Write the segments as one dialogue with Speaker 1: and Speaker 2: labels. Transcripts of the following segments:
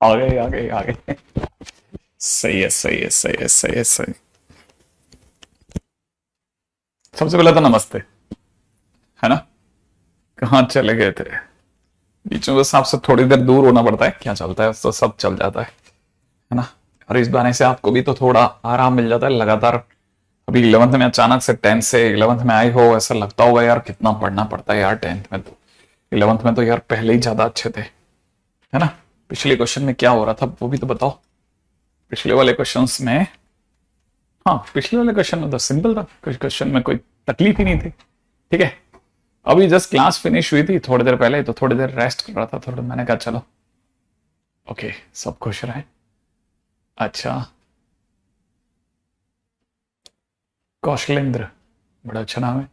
Speaker 1: आ गए आ गए आ गए। सही है सही है सही है सही है सही। सबसे पहले तो नमस्ते, है ना। कहाँ चले गए थे? बीच में बस आपसे थोड़ी देर दूर होना पड़ता है, क्या चलता है तो सब चल जाता है ना। और इस बहाने से आपको भी तो थोड़ा आराम मिल जाता है लगातार। अभी 11th में अचानक से 10th से 11th में आए हो, ऐसा लगता होगा यार कितना पढ़ना पड़ता है यार 10th में तो। 11th में तो यार पहले ही ज्यादा अच्छे थे, है ना। पिछले क्वेश्चन में क्या हो रहा था वो भी तो बताओ। पिछले वाले क्वेश्चंस में, हाँ पिछले वाले क्वेश्चन में तो सिंपल था, कुछ क्वेश्चन में कोई तकलीफ ही नहीं थी। ठीक है, अभी जस्ट क्लास फिनिश हुई थी थोड़ी देर पहले, तो थोड़ी देर रेस्ट कर रहा था थोड़ा, मैंने कहा चलो ओके सब खुश रहे। अच्छा, कौशलेंद्र, बड़ा अच्छा नाम है।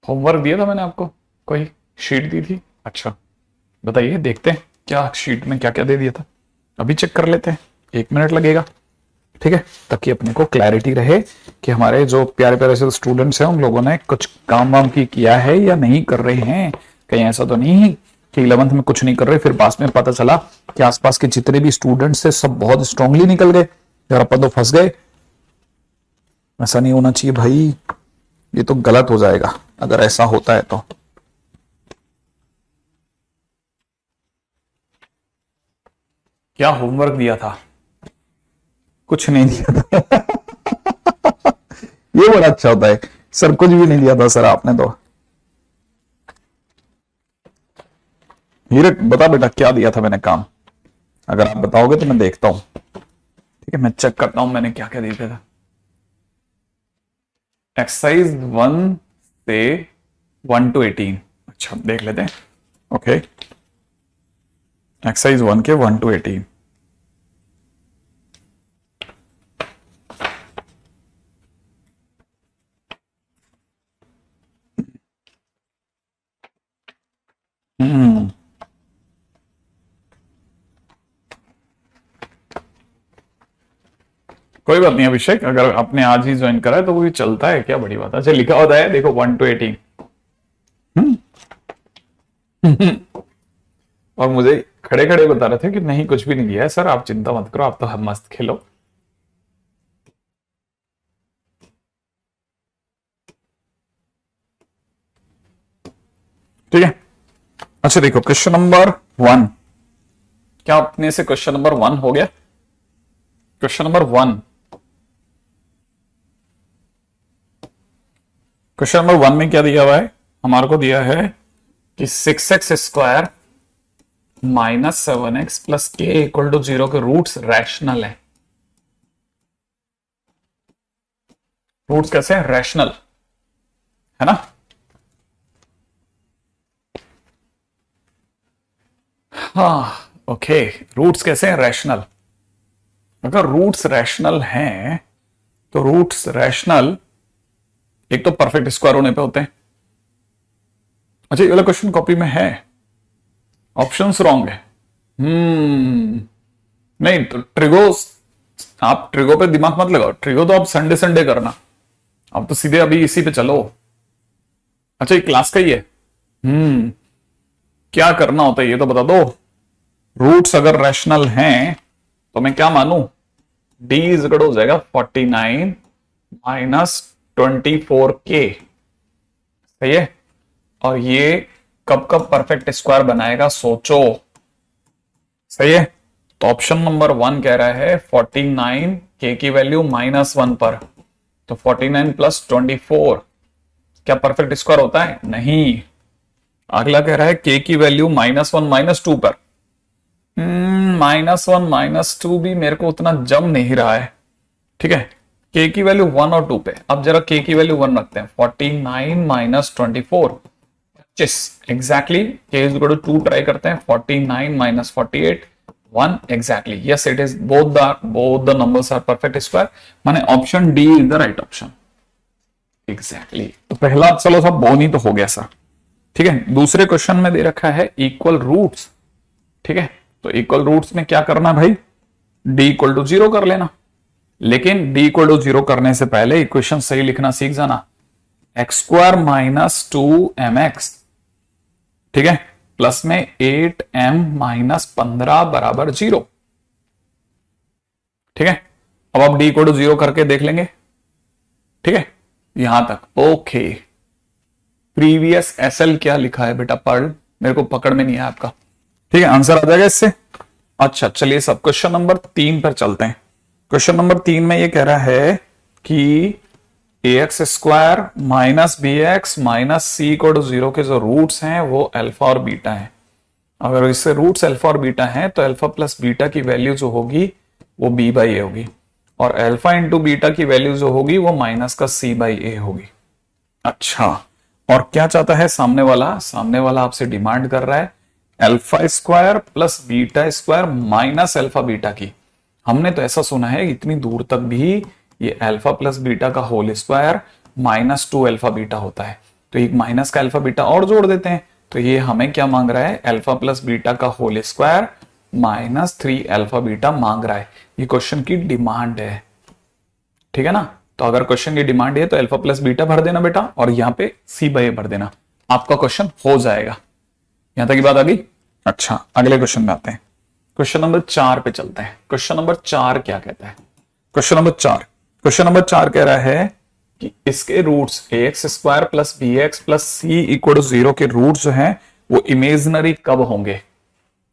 Speaker 1: होमवर्क दिया था मैंने आपको, कोई शीट दी थी? अच्छा बताइए, देखते हैं क्या शीट में क्या क्या दे दिया था। अभी चेक कर लेते हैं, 1 मिनट लगेगा। ठीक है, ताकि अपने को क्लैरिटी रहे कि हमारे जो प्यारे प्यारे से स्टूडेंट्स हैं उन लोगों ने कुछ काम वाम की किया है या नहीं कर रहे हैं। कहीं ऐसा तो नहीं है कि 11th में कुछ नहीं कर रहे फिर बाद में पता चला कि आसपास के जितने भी स्टूडेंट्स थे सब बहुत स्ट्रांगली निकल गए और अपन तो फंस गए। ऐसा नहीं होना चाहिए भाई, ये तो गलत हो जाएगा अगर ऐसा होता है तो। क्या होमवर्क दिया था? कुछ नहीं दिया था। ये बड़ा अच्छा होता है, सर कुछ भी नहीं दिया था सर आपने तो। हीरक बता बेटा क्या दिया था मैंने काम, अगर आप बताओगे तो मैं देखता हूं। ठीक है, मैं चेक करता हूं मैंने क्या क्या दिया था। एक्सरसाइज 1 से 1 to 18। अच्छा देख लेते हैं। ओके, एक्सरसाइज 1 के 1 to 18। हम्म, कोई बात नहीं अभिषेक, अगर आपने आज ही ज्वाइन करा है तो वो भी चलता है, क्या बड़ी बात है। अच्छा लिखा होता है देखो 1 to 18। और मुझे खड़े खड़े बता रहे थे कि नहीं कुछ भी नहीं लिया है सर, आप चिंता मत करो, आप तो मस्त खेलो। ठीक है, अच्छा देखो क्वेश्चन नंबर 1, क्या अपने से क्वेश्चन नंबर 1 हो गया? क्वेश्चन नंबर 1, क्वेश्चन नंबर 1 में क्या दिया हुआ है? हमारे को दिया है कि 6x² -7x+k = 0 के रूट्स रैशनल है। रूट्स कैसे हैं? रैशनल, है ना। हाँ ओके, रूट्स कैसे हैं? रैशनल। अगर रूट्स रैशनल हैं तो रूट्स रैशनल एक तो परफेक्ट स्क्वायर होने पे होते हैं। अच्छा ये वाला क्वेश्चन कॉपी में है, ऑप्शंस रॉन्ग है। नहीं तो ट्रिगो, आप ट्रिगो पे दिमाग मत लगाओ, ट्रिगो तो आप संडे संडे करना, आप तो सीधे अभी इसी पे चलो। अच्छा ये क्लास का ही है। क्या करना होता है ये तो बता दो। रूट्स अगर रैशनल हैं तो मैं क्या मानू? डी इज इक्वल हो जाएगा 49 -24k। सही है, और ये कब कब परफेक्ट स्क्वायर बनाएगा सोचो। सही है, तो ऑप्शन नंबर 1 कह रहा है 49 k की वैल्यू -1 पर, तो 49 + 24 क्या परफेक्ट स्क्वायर होता है? नहीं। अगला कह रहा है k की वैल्यू -1 -2 पर। -1 -2 भी मेरे को उतना जम नहीं रहा है। ठीक है, k की वैल्यू 1 और 2 पे, अब जरा k की वैल्यू 1 रखते हैं। 49 - 24 25 exactly, k is equal to 2 try करते हैं। 49 - 48 1 exactly, yes it is, both the numbers are perfect square, माने option D is the right option. Exactly, तो पहला चलो सब बोनी तो हो गया सर। ठीक है, दूसरे क्वेश्चन में दे रखा है इक्वल रूट्स। ठीक है, तो इक्वल रूट्स में क्या करना है भाई? d = 0 कर लेना, लेकिन d = 0 करने से पहले इक्वेशन सही लिखना सीख जाना। x² - 2mx ठीक है, प्लस में 8m माइनस 15 बराबर 0। ठीक है, अब आप d को 0 करके देख लेंगे। ठीक है, यहां तक ओके। प्रीवियस एसएल क्या लिखा है बेटा, पढ़, मेरे को पकड़ में नहीं है आपका। ठीक है, आंसर आ जाएगा इससे। अच्छा चलिए सब क्वेश्चन नंबर 3 पर चलते हैं। क्वेश्चन नंबर 3 में ये कह रहा है कि ax square minus b x minus c को 0 के जो रूट्स हैं वो अल्फा और बीटा है। अगर इससे रूट्स अल्फा और बीटा हैं तो अल्फा प्लस बीटा की वैल्यू जो होगी वो b बाई ए होगी, और अल्फा इंटू बीटा की वैल्यू जो होगी वो माइनस का c बाई ए होगी। अच्छा, और क्या चाहता है सामने वाला? सामने वाला आपसे डिमांड कर रहा है alpha square plus beta square minus alpha beta की। हमने तो ऐसा सुना है इतनी दूर तक भी ये अल्फा प्लस बीटा का whole square minus 2 alpha beta होता है, तो एक माइनस का अल्फा बीटा और जोड़ देते हैं। तो ये हमें क्या मांग रहा है? अल्फा प्लस बीटा का whole square minus 3 alpha beta मांग रहा है। ये क्वेश्चन की डिमांड है, ठीक है ना। तो अगर क्वेश्चन की डिमांड है तो अल्फा प्लस बीटा भर देना बेटा, और यहाँ पे सी बाई ए भर देना, आपका क्वेश्चन हो जाएगा। यहां तक की बात आ गई। अच्छा, अगले क्वेश्चन में आते हैं। क्वेश्चन नंबर 4 पे चलते हैं। क्वेश्चन नंबर 4 क्या कहता है? क्वेश्चन नंबर 4 कह रहा है कि इसके roots ax square plus b x plus c equal to 0 के रूट्स जो हैं वो इमेजिनरी कब होंगे?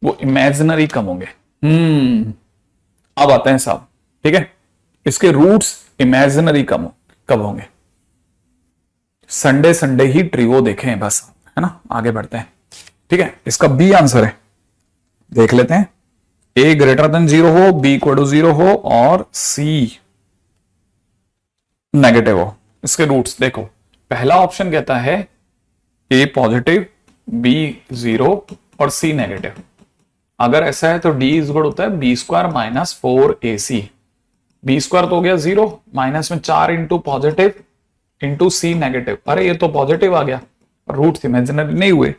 Speaker 1: वो इमेजिनरी कब होंगे? अब आते हैं साहब। ठीक है, इसके रूट्स इमेजिनरी कब होंगे? संडे संडे ही ट्रियो देखें बस, है ना। आगे बढ़ते हैं। ठीक है, इसका बी आंसर है, देख लेते हैं। a ग्रेटर देन 0 हो, b इक्वल टू 0 हो और c नेगेटिव हो। इसके रूट्स देखो, पहला ऑप्शन कहता है a पॉजिटिव, b 0 और c नेगेटिव। अगर ऐसा है तो d इक्वल होता है b square minus 4ac। b square तो हो गया 0, माइनस में 4 into positive into c negative. अरे ये तो पॉजिटिव आ गया, रूट्स इमेजिनरी नहीं हुए।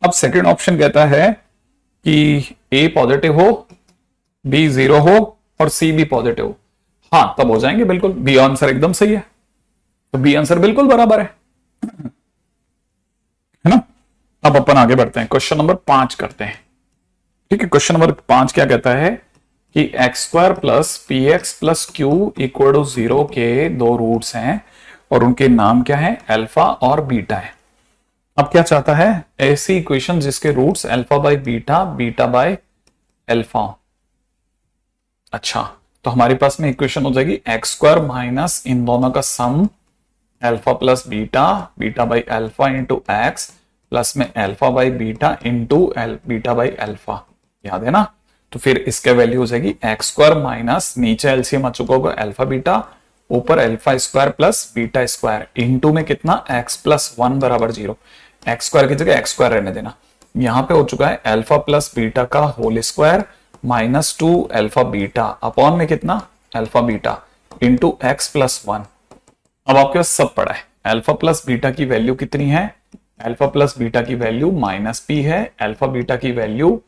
Speaker 1: अब सेकेंड ऑप्शन कहता है कि a पॉजिटिव हो, b 0 हो और c भी पॉजिटिव हो। हाँ, तब हो जाएंगे बिल्कुल। बी आंसर एकदम सही है, तो बी आंसर बिल्कुल बराबर है ना। अब अपन आगे बढ़ते हैं, क्वेश्चन नंबर 5 करते हैं। ठीक है, क्वेश्चन नंबर 5 क्या कहता है कि x square plus p x plus q equal to 0 के दो रूट्स हैं और उनके नाम क्या है? अल्फा और बीटा है। अब क्या चाहता है? ऐसी इक्वेशन जिसके roots alpha by beta, beta by alpha. अच्छा, तो हमारे पास में इक्वेशन हो जाएगी एक्स स्क्वायर माइनस इन दोनों का sum alpha plus beta, beta by alpha into x plus में alpha by beta into beta by alpha. याद है ना। तो फिर इसके वैल्यू हो जाएगी एक्स स्क्वायर माइनस, नीचे एलसीएम आ चुका होगा अल्फा बीटा, ऊपर alpha square plus beta square into में कितना? एक्स प्लस 1 बराबर 0। एक्स स्क्वायर की जगह एक्स स्क्वायर रहने देना। यहां पे हो चुका है अल्फा प्लस बीटा का whole square minus 2 alpha beta upon में कितना? Alpha beta into x plus 1। अब आपके पास सब पड़ा है। अल्फा प्लस बीटा की वैल्यू कितनी है? अल्फा प्लस बीटा की वैल्यू माइनस पी है, अल्फा बीटा की वैल्यू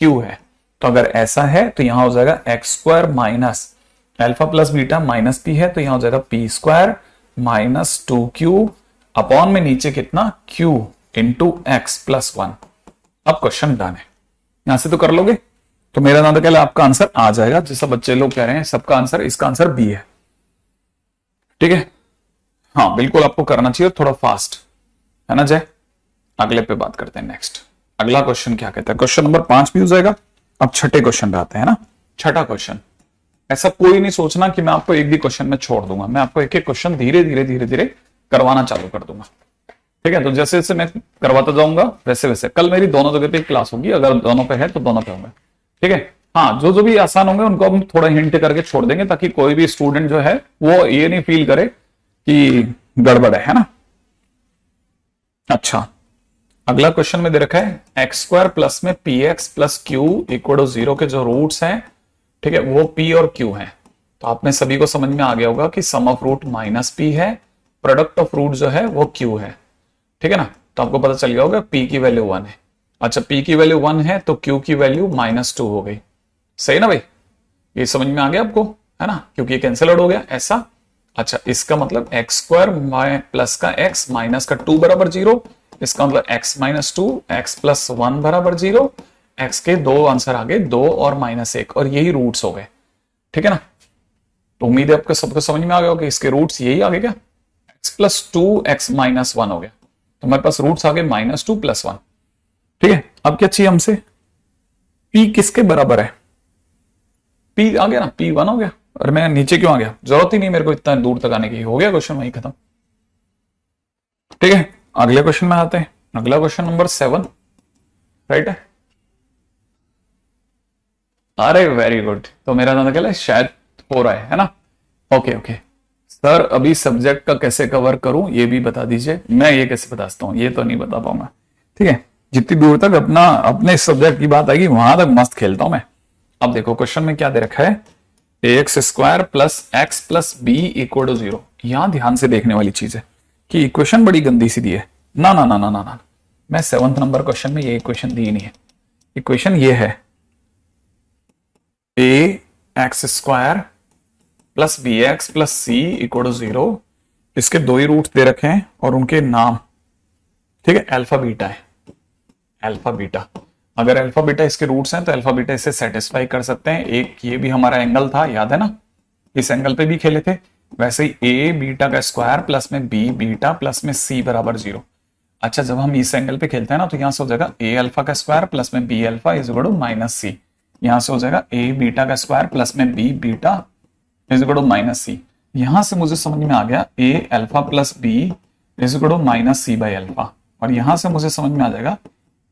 Speaker 1: क्यू है। तो अगर ऐसा है तो यहां हो जाएगा x square minus alpha plus beta minus p है, तो यहां हो जाएगा P square minus 2q upon में नीचे कितना? q into x plus 1। अब क्वेश्चन डन है, यहां से तो कर लोगे। तो मेरा नाम तो आपका आंसर आ जाएगा। जैसा बच्चे लोग कह रहे हैं सबका आंसर, इसका आंसर बी है। ठीक है, हाँ बिल्कुल आपको करना चाहिए, थोड़ा फास्ट है ना जय। अगले पे बात करते हैं। नेक्स्ट अगला क्वेश्चन क्या कहता है? क्वेश्चन नंबर 5 भी हो जाएगा। अब छठे क्वेश्चन पे आते हैं ना। छठा क्वेश्चन, ऐसा कोई नहीं सोचना कि मैं आपको एक भी क्वेश्चन में छोड़ दूंगा, मैं आपको एक एक क्वेश्चन धीरे धीरे करवाना चालू कर दूंगा। ठीक है, तो जैसे जैसे मैं करवाता जाऊंगा वैसे वैसे। कल मेरी दोनों जगह पे क्लास होगी, अगर दोनों पे है तो दोनों पे होंगे। ठीक है, हाँ जो जो भी आसान होंगे उनको हम थोड़ा हिंट करके छोड़ देंगे, ताकि कोई भी स्टूडेंट जो है वो ये नहीं फील करे कि गड़बड़ है ना। अच्छा, अगला क्वेश्चन में दे रखा है एक्स स्क्वायर प्लस में p x plus q equal to 0 के जो रूट्स हैं, ठीक है, वो p और q हैं। तो आपने सभी को समझ में आ गया होगा कि सम ऑफ रूट माइनस p है, प्रोडक्ट ऑफ रूट जो है वो q है। ठीक है ना, तो आपको पता चल गया होगा p की वैल्यू 1 है। अच्छा, p की वैल्यू 1 है तो q की वैल्यू -2 हो गई। सही ना भाई, ये समझ में आ गया आपको, है ना, क्योंकि ये कैंसिल आउट हो गया ऐसा। अच्छा, इसका मतलब एक्स स्क्वायर प्लस का x माइनस का 2 बराबर 0, इसका मतलब x minus two, x plus one बराबर 0, x के दो आंसर आ गए, 2 और -1, और यही रूट्स हो गए। ठीक है ना? तो उम्मीद है आपको सबको समझ में आ गया होगा कि इसके रूट्स यही आ गए क्या, x plus two, x minus one हो गया, तो हमारे पास रूट्स आ गए -2 + 1। ठीक है, अब क्या चाहिए हमसे, p किसके बराबर है, p आ गया ना, p1 हो गया। और मैं नीचे क्यों आ गया, जरूरत ही नहीं मेरे को इतना दूर तक आने की, हो गया क्वेश्चन वहीं खत्म। ठीक है, अगले क्वेश्चन में आते हैं। अगला क्वेश्चन नंबर 7, राइट है। अरे वेरी गुड, तो मेरा नाम क्या है, शायद हो रहा है ना। ओके ओके सर, अभी सब्जेक्ट का कैसे कवर करूं ये भी बता दीजिए। मैं ये कैसे बता सकता हूं, ये तो नहीं बता पाऊंगा। ठीक है, जितनी दूर तक अपने सब्जेक्ट की बात आएगी वहां तक मस्त खेलता हूं मैं। अब देखो क्वेश्चन में क्या दे रखा है, ax² plus x plus b equal to 0। यहां ध्यान से देखने वाली चीज है कि इक्वेशन बड़ी गंदी सी दी है। ना ना ना ना ना ना, मैं 7th नंबर क्वेश्चन में ये इक्वेशन दी नहीं है। इक्वेशन ये है ax² plus b x plus c equal to 0। इसके दो ही रूट्स दे रखे हैं और उनके नाम, ठीक है, अल्फा बीटा है। अल्फा बीटा, अगर अल्फा बीटा इसके रूट्स हैं तो अल्फा बीटा इसे सेटिस्फाई कर सकते हैं। एक ये भी हमारा एंगल था, याद है ना, इस एंगल पे भी खेले थे। वैसे ही ए बीटा का स्क्वायर प्लस में बी बीटा प्लस में सी बराबर 0। अच्छा, जब हम इस एंगल पे खेलते हैं ना तो यहां से हो जाएगा ए अल्फा का स्क्वायर प्लस में B alpha is equal to minus C. यहां से हो जाएगा ए बीटा का स्क्वायर प्लस में B beta is equal to minus C. यहां से मुझे समझ में आ गया A alpha plus B is equal to minus C by alpha. और यहां से मुझे समझ में आ जाएगा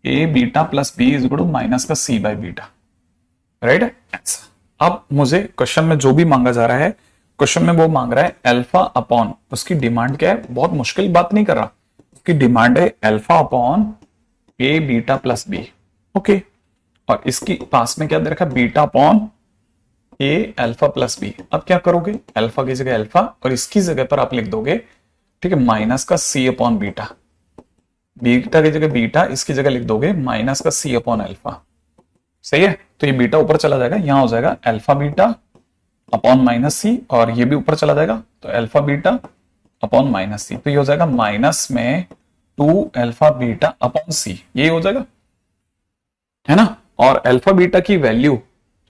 Speaker 1: A beta plus B is equal to minus का सी बाई बीटा, राइट है। अब मुझे क्वेश्चन में जो भी मांगा जा रहा है, क्वेश्चन में वो मांग रहा है अल्फा अपॉन, उसकी डिमांड क्या है, बहुत मुश्किल बात नहीं कर रहा, उसकी डिमांड है अल्फा अपॉन ए बीटा प्लस बी। ओके, और इसकी पास में क्या दे रखा है, बीटा अपॉन ए अल्फा प्लस बी। अब क्या करोगे, अल्फा की जगह अल्फा और इसकी जगह पर आप लिख दोगे, ठीक है, माइनस का सी अपॉन बीटा। बीटा की जगह बीटा, इसकी जगह लिख दोगे माइनस का सी अपॉन अल्फा। सही है, तो ये बीटा ऊपर चला जाएगा, यहां हो जाएगा अल्फा बीटा अपॉन माइनस सी, और ये भी ऊपर चला जाएगा तो अल्फा बीटा अपॉन माइनस सी। तो ये हो जाएगा माइनस में 2 अल्फा बीटा अपॉन सी, ये हो जाएगा, है ना। और अल्फा बीटा की वैल्यू,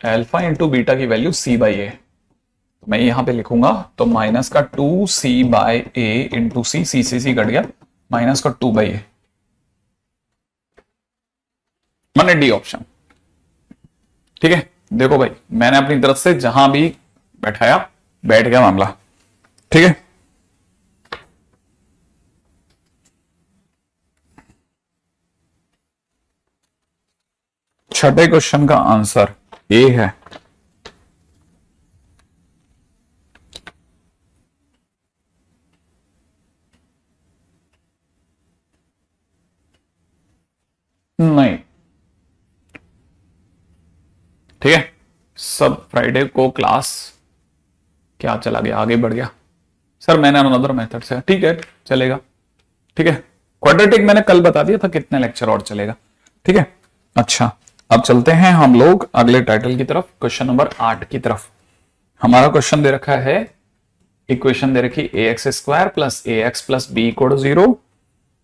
Speaker 1: अल्फा इंटू बीटा की वैल्यू सी बाई ए, तो मैं यहां पे लिखूंगा तो माइनस का 2 सी बाई ए इंटू सी, सी से सी कट गया, माइनस का 2 बाई ए, मैंने डी ऑप्शन। ठीक है, देखो भाई मैंने अपनी तरफ से जहां भी बैठाया बैठ गया मामला। ठीक है, छठे क्वेश्चन का आंसर ए है। नहीं, ठीक है, सब फ्राइडे को क्लास क्या चला गया, आगे बढ़ गया सर, मैंने अनदर मेथड से, ठीक है चलेगा। ठीक है, क्वाड्रेटिक मैंने कल बता दिया था कितने लेक्चर और चलेगा। ठीक है, अच्छा अब चलते हैं हम लोग अगले टाइटल की तरफ, क्वेश्चन नंबर 8 की तरफ। हमारा क्वेश्चन दे रखा है, इक्वेशन दे रखी ax² plus a x plus b equal to 0।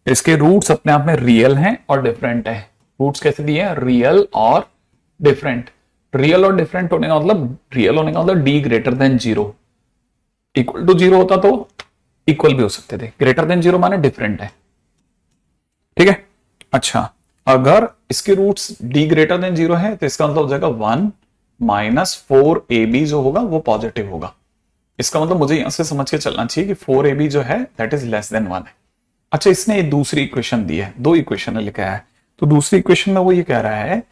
Speaker 1: इसके रूट्स अपने आप में रियल हैं और डिफरेंट है। रूट्स कैसे दिए हैं, रियल और डिफरेंट। रियल और डिफरेंट होने का मतलब, रियल होने का मतलब D greater than 0। Equal to 0 होता तो इक्वल भी हो सकते थे, ग्रेटर देन 0 माने डिफरेंट है। ठीक है, अच्छा अगर इसके रूट्स डी ग्रेटर देन 0 है तो इसका मतलब हो जाएगा 1 माइनस 4ab जो होगा वो पॉजिटिव होगा। इसका मतलब मुझे यहां से समझ के चलना चाहिए कि 4ab जो है दैट इज लेस देन 1 है। अच्छा, इसने ये दूसरी इक्वेशन दी है, दो इक्वेशन लिखा है, तो दूसरी इक्वेशन में वो ये कह रहा है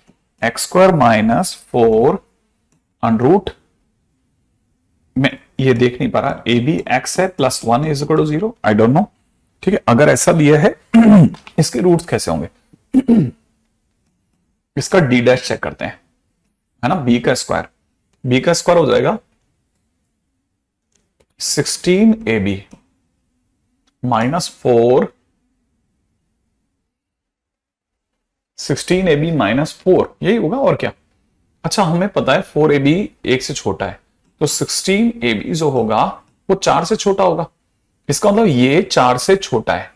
Speaker 1: x² माइनस 4 अंडरूट में, ये देख नहीं पा रहा, ए बी एक्स है plus 1 is equal to 0, I don't know. ठीक है, अगर ऐसा दिया है इसके रूट्स कैसे होंगे इसका डी डैश चेक करते हैं, है ना। बी का स्क्वायर हो जाएगा 16ab माइनस 4, 16ab माइनस 4 यही होगा और क्या। अच्छा, हमें पता है 4ab 1 से छोटा है, तो 16ab जो होगा वो 4 से छोटा होगा। इसका मतलब ये 4 से छोटा है,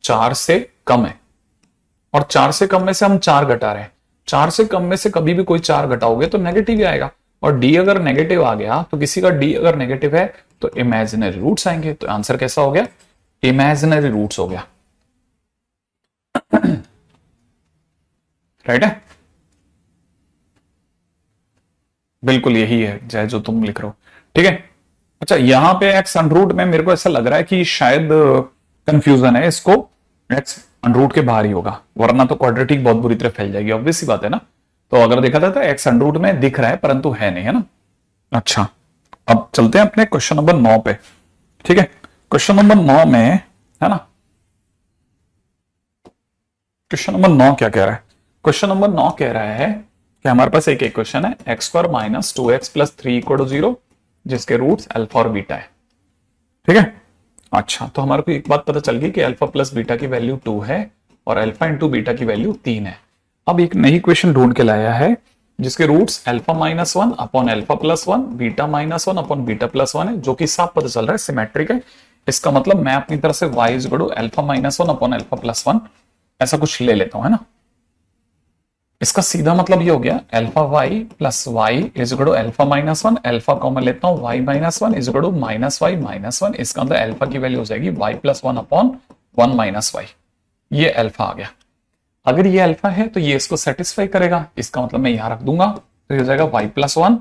Speaker 1: 4 से कम है, और 4 से कम में से हम 4 घटा रहे हैं। 4 से कम में से कभी भी कोई 4 घटाओगे तो नेगेटिव ही आएगा, और डी अगर नेगेटिव आ गया तो किसी का डी अगर नेगेटिव है तो इमेजिनरी रूट्स आएंगे। तो आंसर कैसा हो गया? इमेजिनरी रूट्स हो गया। राइट है, बिल्कुल यही है जय जो तुम लिख रहे हो। ठीक है, अच्छा यहां पे एक्स अंडरूट में मेरे को ऐसा लग रहा है कि शायद कंफ्यूजन है, इसको एक्स अंडरूट के बाहर ही होगा, वरना तो क्वाड्रेटिक बहुत बुरी तरह फैल जाएगी, ऑब्वियस सी बात है ना। तो अगर देखा जाता है एक्स अंडरूट में दिख रहा है परंतु है नहीं, है ना। अच्छा अब चलते हैं अपने क्वेश्चन नंबर 9 पे। ठीक है, क्वेश्चन नंबर 9 में है ना, क्वेश्चन नंबर 9 क्या कह रहा है? क्वेश्चन नंबर 9 कह रहा है कि हमारे पास एक इक्वेशन है x square minus 2x plus 3 equal to 0, जिसके रूट्स अल्फा और बीटा है। ठीक है, अच्छा तो हमारे को एक बात पता चल गई कि अल्फा प्लस बीटा की वैल्यू 2 है और अल्फा इंटू बीटा की वैल्यू 3 है। अब एक नई इक्वेशन ढूंढ के लाया है जिसके roots alpha minus 1 upon alpha plus 1, beta minus 1 upon beta plus 1 है, जो कि साफ पता चल रहा है सिमेट्रिक है। इसका मतलब मैं अपनी तरफ से y is equal to alpha minus 1 upon alpha plus 1 ऐसा कुछ ले लेता हूं, है ना। इसका सीधा मतलब ये हो गया alpha y plus y is equal to alpha minus 1, alpha common लेता हूं y minus 1 is equal to minus y minus 1। इसका अंदर अल्फा की वैल्यू हो जाएगी y plus 1 upon 1 minus y. ये अल्फा आ गया। अगर ये अल्फा है तो ये इसको सेटिस्फाई करेगा, इसका मतलब मैं यहां रख दूंगा, तो ये हो जाएगा y plus 1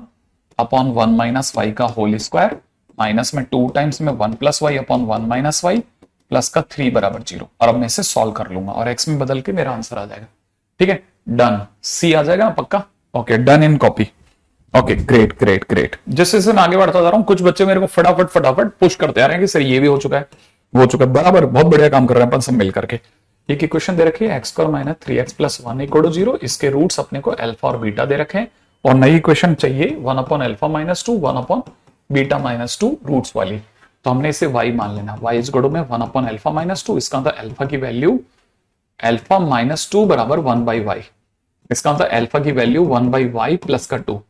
Speaker 1: upon 1 minus y का होल स्क्वायर, माइनस में 2 टाइम्स में 1 plus y upon 1 minus y, plus का 3 बराबर 0। और अब मैं इसे सॉल्व कर लूंगा और x में बदल के मेरा आंसर आ जाएगा। ठीक है, डन, सी आ जाएगा पक्का। Okay, done in copy. Okay, great great great. जैसे जैसे मैं आगे बढ़ता जा रहा हूं कुछ बच्चे मेरे को फटाफट फटाफट पुश करते आ रहे हैं कि सर ये भी हो चुका है, वो हो चुका है, बराबर, बहुत बढ़िया काम कर रहे हैं अपन सब मिल करके। एक इक्वेशन दे रखी है x square minus 3x plus 1 equal to 0, इसके रूट्स अपने को अल्फा और बीटा दे रखे हैं, और नई इक्वेशन चाहिए 1 upon alpha minus 2 1 upon beta minus 2 roots वाली। तो हमने इसे y मान लेना, y इज इक्वल टू में 1 अपॉन अल्फा माइनस 2, इसका अंदर अल्फा की वैल्यू अल्फा माइनस 2 बराबर 1 बाई वाई, इसका मतलब अल्फा की वैल्यू 1 बाई वाई प्लस का 2।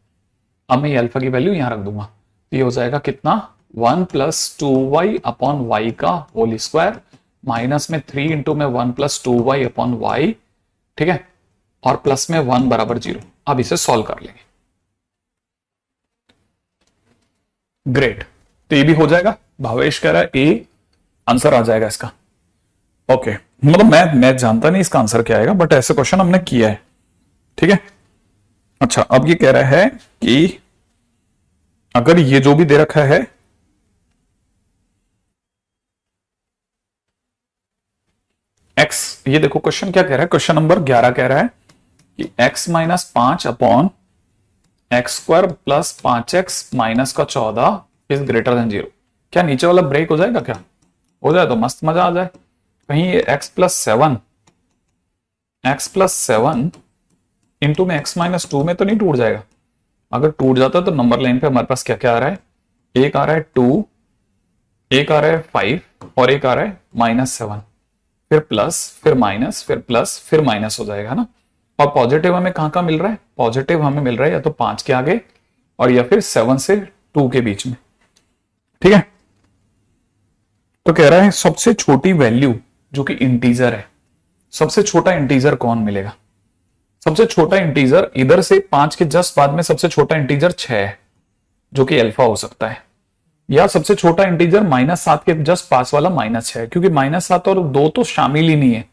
Speaker 1: अब मैं अल्फा की वैल्यू यहां रख दूंगा, तो ये हो जाएगा कितना 1 प्लस 2y अपॉन वाई का होल स्क्वायर, माइनस में 3 इंटू में 1 प्लस 2y अपॉन वाई। ठीक है, और प्लस में 1 बराबर 0। अब इसे सॉल्व कर लेंगे। ग्रेट, तो ये भी हो जाएगा। भावेश कह रहा है ए आंसर आ जाएगा इसका। ओके, मतलब मैं जानता नहीं इसका आंसर क्या आएगा, बट ऐसे क्वेश्चन हमने किया है। ठीक है, अच्छा अब ये कह रहा है कि अगर ये जो भी दे रखा है x, ये देखो क्वेश्चन क्या कह रहा है, क्वेश्चन नंबर 11 कह रहा है कि x minus 5 upon x square plus 5x minus का 14 इज ग्रेटर देन 0। क्या नीचे वाला ब्रेक हो जाएगा? क्या हो जाए तो मस्त मजा आ जाए। कहीं ये x प्लस 7 इंटू में x माइनस 2 में तो नहीं टूट जाएगा? अगर टूट जाता तो नंबर लाइन पे हमारे पास क्या क्या आ रहा है, एक आ रहा है 2, एक आ रहा है 5 और एक आ रहा है -7, फिर प्लस फिर माइनस फिर प्लस फिर माइनस हो जाएगा ना। और पॉजिटिव हमें कहां मिल रहा है? पॉजिटिव हमें मिल रहा है या तो 5 के आगे और या फिर 7 से 2 के बीच में। ठीक है, तो कह रहा है सबसे छोटी वैल्यू जो कि इंटीजर है, सबसे छोटा इंटीजर कौन मिलेगा? सबसे छोटा इंटीजर इधर से 5 के जस्ट बाद में सबसे छोटा इंटीजर 6 है, जो कि अल्फा हो सकता है, या सबसे छोटा इंटीजर -7 के जस्ट पास वाला -6 है, क्योंकि -7 और 2 तो शामिल ही नहीं है।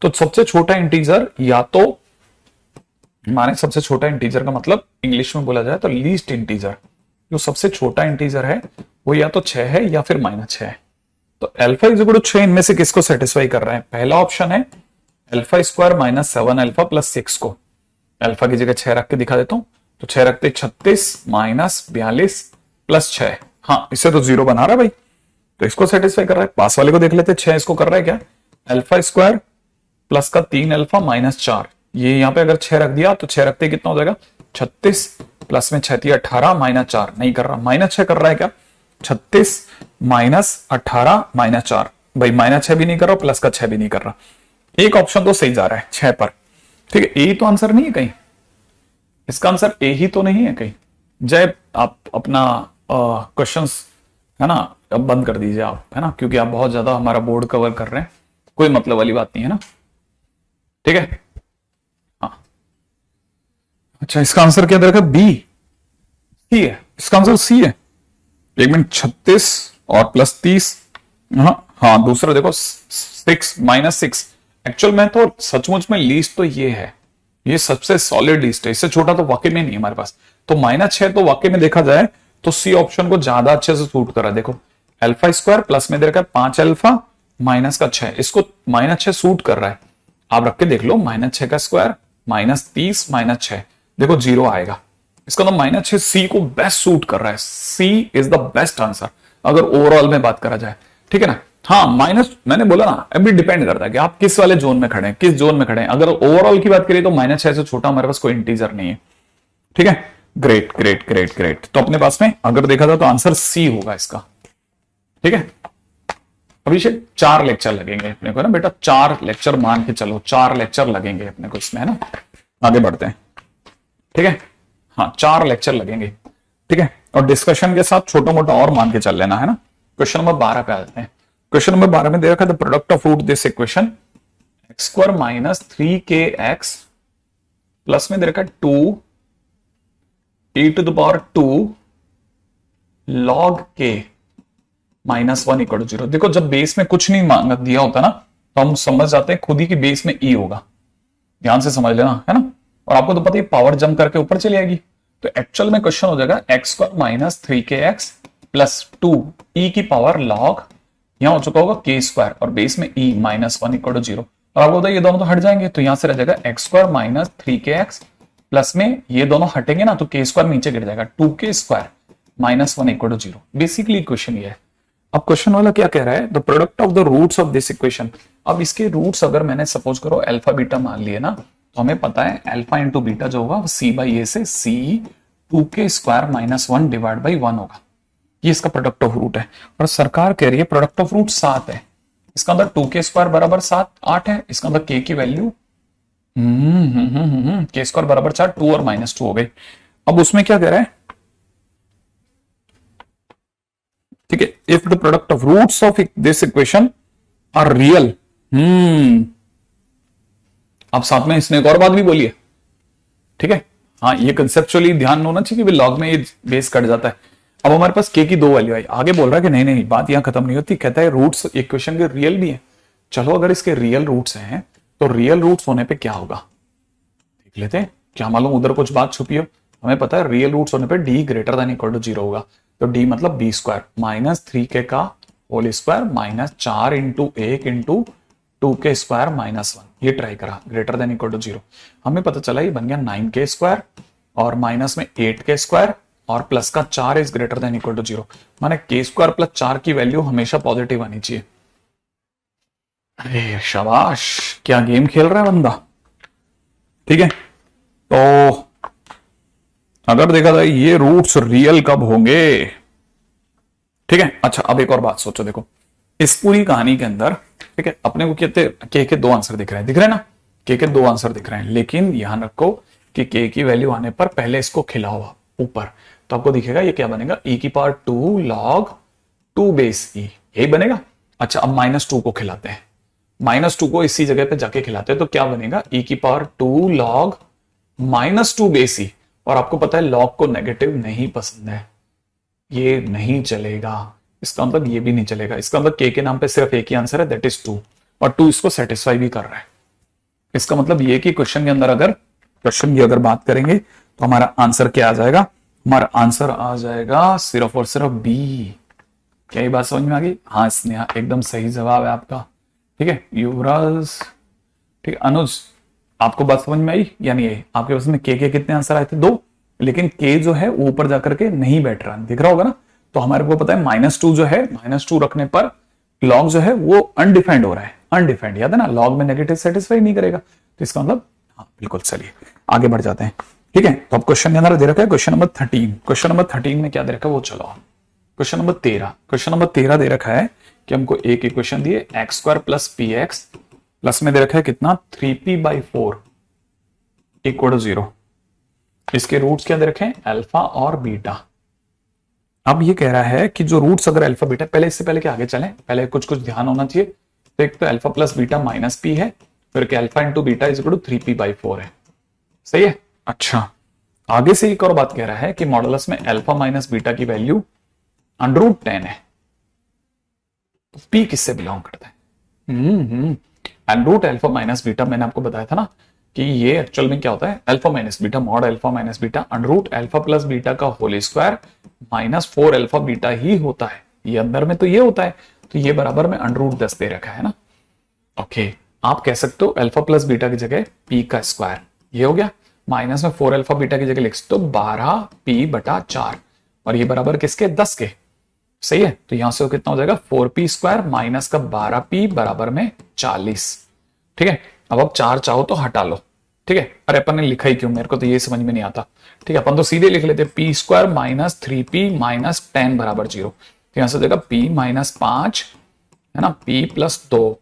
Speaker 1: तो सबसे छोटा इंटीजर या तो हमारे सबसे छोटा इंटीजर का मतलब इंग्लिश में बोला जाए तो लीस्ट इंटीजर, जो सबसे छोटा इंटीजर है वो या तो 6 है या फिर -6 है। तो अल्फा इज इक्वल टू 6 इनमें से किसको सेटिस्फाई कर रहा है? पहला ऑप्शन है अल्फा स्क्वायर -7 अल्फा प्लस 6 को। अल्फा की जगह 6 रख के दिखा देता हूं, तो 6 रखते 36 माइनस 42 प्लस 6। हाँ, इससे तो 0 बना रहा है भाई, तो इसको सेटिस्फाई कर रहा है। पास वाले को देख लेते, 6 इसको कर रहा है क्या? अल्फा स्क्वायर प्लस का 3 अल्फा माइनस 4। ये यहां पे अगर 6 रख दिया तो 6 रखते कितना हो जाएगा? 36 प्लस में 6 18 माइनस 4 नहीं कर रहा, -6 कर रहा है क्या? 36 माइनस 18 माइनस 4। भाई -6 भी नहीं कर रहा, प्लस का 6 भी नहीं कर रहा। एक ऑप्शन तो सही जा रहा है 6 पर। ठीक है, ए तो आंसर नहीं है कहीं, इसका आंसर ए ही तो नहीं है कहीं। जय आप अपना क्वेश्चंस है ना अब बंद कर दीजिए आप, है ना, क्योंकि आप बहुत ज्यादा हमारा बोर्ड कवर कर रहे हैं, कोई मतलब वाली बात नहीं है ना। ठीक है। हाँ, अच्छा इसका आंसर क्या दे रखा है? बी, सी है इसका आंसर, सी है। 1 मिनट 36 और प्लस 30। हाँ हाँ, दूसरा देखो 6 -6। एक्चुअल में तो सचमुच में लीस्ट तो ये है, ये सबसे सॉलिड लीस्ट है, इससे छोटा तो वाकई में नहीं हमारे पास। तो -6 तो वाकई में देखा जाए तो सी ऑप्शन को ज्यादा अच्छे से सूट कर रहा है। देखो अल्फा स्क्वायर प्लस में दे रखा है 5 अल्फा माइनस का 6, इसको -6 सूट कर रहा है। आप रख के देख लो, -6 का स्क्वायर -30 -6, देखो 0 आएगा। इसका मतलब -6 सी को बेस्ट सूट कर रहा है। सी इज द बेस्ट आंसर अगर ओवरऑल में बात करा जाए, ठीक है ना। हाँ माइनस, मैंने बोला ना अभी डिपेंड करता है कि आप किस वाले जोन में खड़े हैं, किस जोन में खड़े हैं। अगर ओवरऑल की बात करिए तो -6 से छोटा हमारे पास कोई इंटीजर नहीं है, ठीक है। Great great great great. तो अपने पास में अगर देखा जाए तो आंसर सी होगा इसका, ठीक है। अभिषेक 4 लेक्चर लगेंगे अपने को ना बेटा, 4 लेक्चर मान के चलो, 4 लेक्चर लगेंगे अपने को इसमें, है ना। आगे बढ़ते हैं, ठीक है। हाँ 4 लेक्चर लगेंगे, ठीक है। और डिस्कशन के साथ छोटा मोटा और मान के चल लेना, है ना। क्वेश्चन नंबर 12 पे आ जाते हैं। क्वेश्चन नंबर 12 में दे रखा है the product of root this equation x² minus 3kx plus में दे रखा है 2 e⁻² log k -1 = 0। देखो जब बेस में कुछ नहीं मांगा दिया होता ना तो हम समझ जाते हैं खुद ही कि बेस में e होगा, ध्यान से समझ लेना, है ना। और आपको तो पता है पावर जंप करके ऊपर चली आएगी, तो एक्चुअल में क्वेश्चन हो जाएगा x² minus 3kx plus 2 e की पावर log, यहां हो चुका होगा k² और बेस में e -1 = 0। और आपको बताइए ये दोनों तो हट जाएंगे, तो यहां से रह जाएगा x² माइनस 3kx प्लस में ये दोनों हटेंगे ना तो k² नीचे गिर जाएगा, 2k² -1 = 0। बेसिकली इक्वेशन ये है। अब क्वेश्चन वाला क्या कह रहा है, the product of the roots of this equation. अब इसके रूट्स अगर मैंने सपोज करो अल्फा बीटा मान लिए ना, तो हमें पता है अल्फा इंटू बीटा जो होगा c/a से c 2k² -1 / 1 होगा। ये इसका प्रोडक्ट ऑफ रूट है। और सरकार कह रही है प्रोडक्ट ऑफ रूट 7 है, इसका अंदर 2k² बराबर 7 8 है, इसका अंदर k की वैल्यू k² बराबर 4, 2 और -2 हो गई। अब उसमें क्या कह रहा है, ठीक है, if the product of roots of this equation are real. अब साथ में इसने एक और बात भी बोली है, ठीक है। हाँ ये कंसेप्चुअली ध्यान होना चाहिए कि लॉग में ये बेस कट जाता है। अब हमारे पास k की 2 वैल्यू आई, आगे बोल रहा है कि नहीं नहीं बात यहां खत्म नहीं होती, कहता है रूट्स इक्वेशन के रियल भी है। चलो अगर इसके रियल रूट्स हैं तो रियल रूट्स होने पे क्या होगा देख लेते हैं, क्या मालूम उधर कुछ बात छुपी हो। हमें पता है रियल रूट्स होने पे d > 0 होगा, तो d मतलब b² माइनस 3k का होल स्क्वायर माइनस 4 × 1 × 2k² -1। ये ट्राई करा > 0। हमें पता चला ये बन गया 9k² और माइनस में 8k² और प्लस का 4 इज > 0। माने k² प्लस 4 की वैल्यू हमेशा पॉजिटिव आनी चाहिए। अरे शाबाश, क्या गेम खेल रहा है बंदा, ठीक है। तो अगर देखा जाए ये रूट्स रियल कब होंगे, ठीक है। अच्छा अब एक और बात सोचो, देखो इस पूरी कहानी के अंदर, ठीक है, अपने को कहते के 2 आंसर दिख रहे हैं, दिख रहे हैं ना, के 2 आंसर दिख रहे हैं। लेकिन ध्यान रखो कि के की वैल्यू आने पर पहले इसको खिलाओ ऊपर, तो आपको दिखेगा ये क्या बनेगा, e⁻² log 2 बेस e, यही बनेगा। अच्छा अब -2 को खिलाते हैं, -2 को इसी जगह पे जाके खिलाते हैं, तो क्या बनेगा e⁻² log -2 बेस e। और आपको पता है log को नेगेटिव नहीं पसंद है, ये नहीं चलेगा, इसका मतलब ये भी नहीं चलेगा। इसका मतलब के नाम पे सिर्फ एक ही आंसर है, दैट इज 2, और 2 इसको सेटिस्फाई भी कर रहा है। इसका मतलब ये कि क्वेश्चन के अंदर अगर क्वेश्चन की अगर बात करेंगे तो हमारा आंसर क्या आ जाएगा, हमारा आंसर आ जाएगा सिर्फ और सिर्फ बी। क्या ये बात समझ में आ गई? हाँ स्नेहा एकदम सही जवाब है आपका, ठीक है। युवराज, ठीक है। अनुज आपको बात समझ में आई या नहीं आई? आपके पास में के कितने आंसर आए थे? 2, लेकिन के जो है वो ऊपर जाकर के नहीं बैठ रहा, दिख रहा होगा ना। तो हमारे को पता है -2 जो है, -2 रखने पर लॉग जो है वो अनडिफाइंड हो रहा है, अनडिफाइंड, याद है ना, लॉग में नेगेटिव सेटिस्फाई नहीं करेगा, तो इसका मतलब हाँ बिल्कुल। चलिए आगे बढ़ जाते हैं, ठीक है। तो अब क्वेश्चन के अंदर दे रखा है क्वेश्चन नंबर 13। क्वेश्चन नंबर 13 में क्या दे रखा है वो चलो, क्वेश्चन नंबर 13। क्वेश्चन नंबर 13 दे रखा है कि हमको एक इक्वेशन दिए x² प्लस px प्लस में दे रखा है कितना 3p/4 = 0। इसके रूट्स क्या दे रखे हैं, अल्फा और बीटा। अब ये कह रहा है कि जो रूट्स अगर अल्फा बीटा, पहले इससे पहले कि आगे चलें पहले कुछ ध्यान होना चाहिए। तो एक तो अल्फा प्लस बीटा -p है, फिर कि alpha into beta is equal to 3p/4 है। सही है। अच्छा, आगे से एक और बात कह रहा है कि मॉडुलस में अल्फा माइनस बीटा की वैल्यू √10 है। तो p किससे बिलोंग करता है? √अल्फा माइनस बीटा, मैंने आपको बताया था ना कि ये एक्चुअल में क्या होता है, alpha minus beta, mod alpha minus beta √root alpha plus beta का whole square minus 4 alpha beta ही होता है। ये अंदर में तो ये होता है, तो ये बराबर में √10 दे रखा है ना। ओके, आप कह सकते हो अल्फा प्लस बीटा की जगह p का स्क्वायर, ये हो गया, माइनस में 4 अल्फा बीटा की जगह लिख सकते हो 12p/4, और ये बराबर किसके, 10 के। सही है। तो यहां से कितना हो जाएगा, 4p² माइनस का 12p बराबर में 40। ठीक है, अब आप 4 चाहो तो हटा लो। ठीक है, अरे अपन ने लिखा ही क्यों, मेरे को तो ये समझ में नहीं आता। ठीक है, अपन तो सीधे लिख लेते p² माइनस 3p माइनस 10 बराबर 0। तो यहां से हो जाएगा p माइनस 5 है ना, p प्लस 2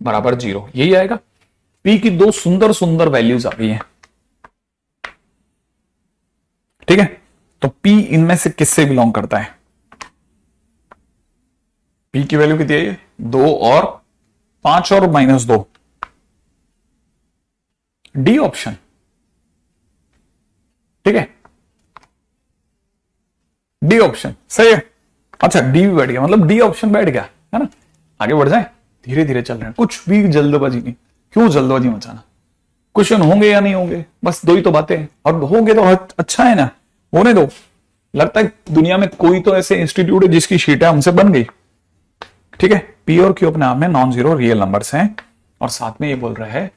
Speaker 1: बराबर 0, यही आएगा। p की दो सुंदर सुंदर वैल्यूज आ गई हैं। ठीक है, तो p इनमें से किससे बिलोंग करता है? p की वैल्यू कितनी है, 2 और 5 और -2, डी ऑप्शन। ठीक है, डी ऑप्शन सही है। अच्छा, डी भी बैठ गया, मतलब डी ऑप्शन बैठ गया है ना। आगे बढ़ जाए, धीरे धीरे चल रहे हैं, कुछ भी जल्दबाजी नहीं। क्यों जल्दबाजी मचाना, क्वेश्चन होंगे या नहीं होंगे, बस दो ही तो बातें, और होंगे तो अच्छा है ना, होने दो। लगता है दुनिया में कोई तो ऐसे इंस्टीट्यूट है जिसकी शीटें हमसे बन गई। ठीक है, पी और क्यू अपने आप में नॉन जीरो रियल नंबर्स हैं, और साथ में ये बोल रहा है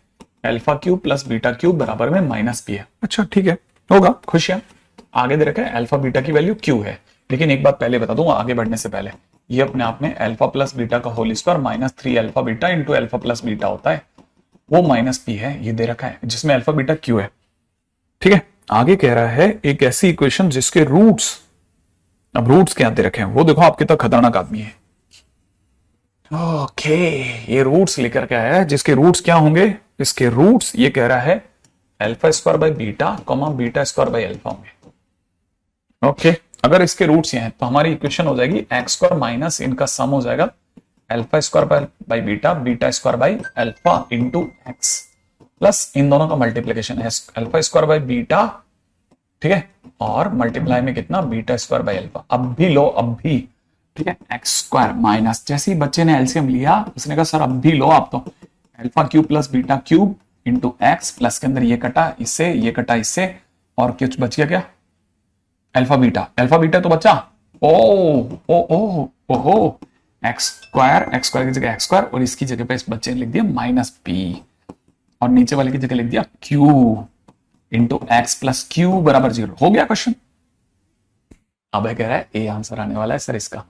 Speaker 1: alpha cube plus beta cube बराबर में -p है। अच्छा ठीक है, होगा, खुशियां। आगे दे रखा है अल्फा बीटा की वैल्यू क्यू है, लेकिन एक बात पहले बता दूं आगे बढ़ने से पहले, ये अपने आप में अल्फा प्लस बीटा का whole square minus 3 alpha beta into alpha plus beta होता है, वो -p है, ये दे रखा है जिसमें अल्फा बीटा क्यू है। ठीक है, आगे कह रहा है एक ऐसी इक्वेशन जिसके रूट्स, अब रूट्स क्या दे रखे हैं वो देखो, आप कितना खतरनाक आदमी है। ओके, ये रूट्स लेकर के आया है जिसके रूट्स क्या होंगे, इसके रूट्स ये कह रहा है alpha square by beta comma beta square by alpha होंगे। ओके, अगर इसके रूट्स ये हैं तो हमारी इक्वेशन हो जाएगी एक्स स्क्वायर माइनस इनका सम हो जाएगा alpha square by beta beta square by alpha into x plus इन दोनों का मल्टीप्लीकेशन है अल्फा स्क्वायर बाई बीटा, ठीक है, और मल्टीप्लाई में कितना बीटा स्क्वायर बाई अल्फा। अब भी लो, अब भी, ठीक है, एक्स स्क्वायर माइनस, जैसे ही बच्चे ने एलसीएम लिया उसने कहा सर अब भी लो आप तो, alpha cube plus beta cube into x plus के अंदर ये कटा इससे, ये कटा इससे, और कुछ बच गया क्या, अल्फा बीटा तो बचा, ओ ओ ओ ओहो, एक्स स्क्वायर की जगह एक्स स्क्वायर, और इसकी जगह पे इस बच्चे ने लिख दिया -p, और नीचे वाले की जगह लिख दिया q into x plus Q बराबर 0। हो गया क्वेश्चन। अब कह रहा है ए आंसर आने वाला है सर इसका।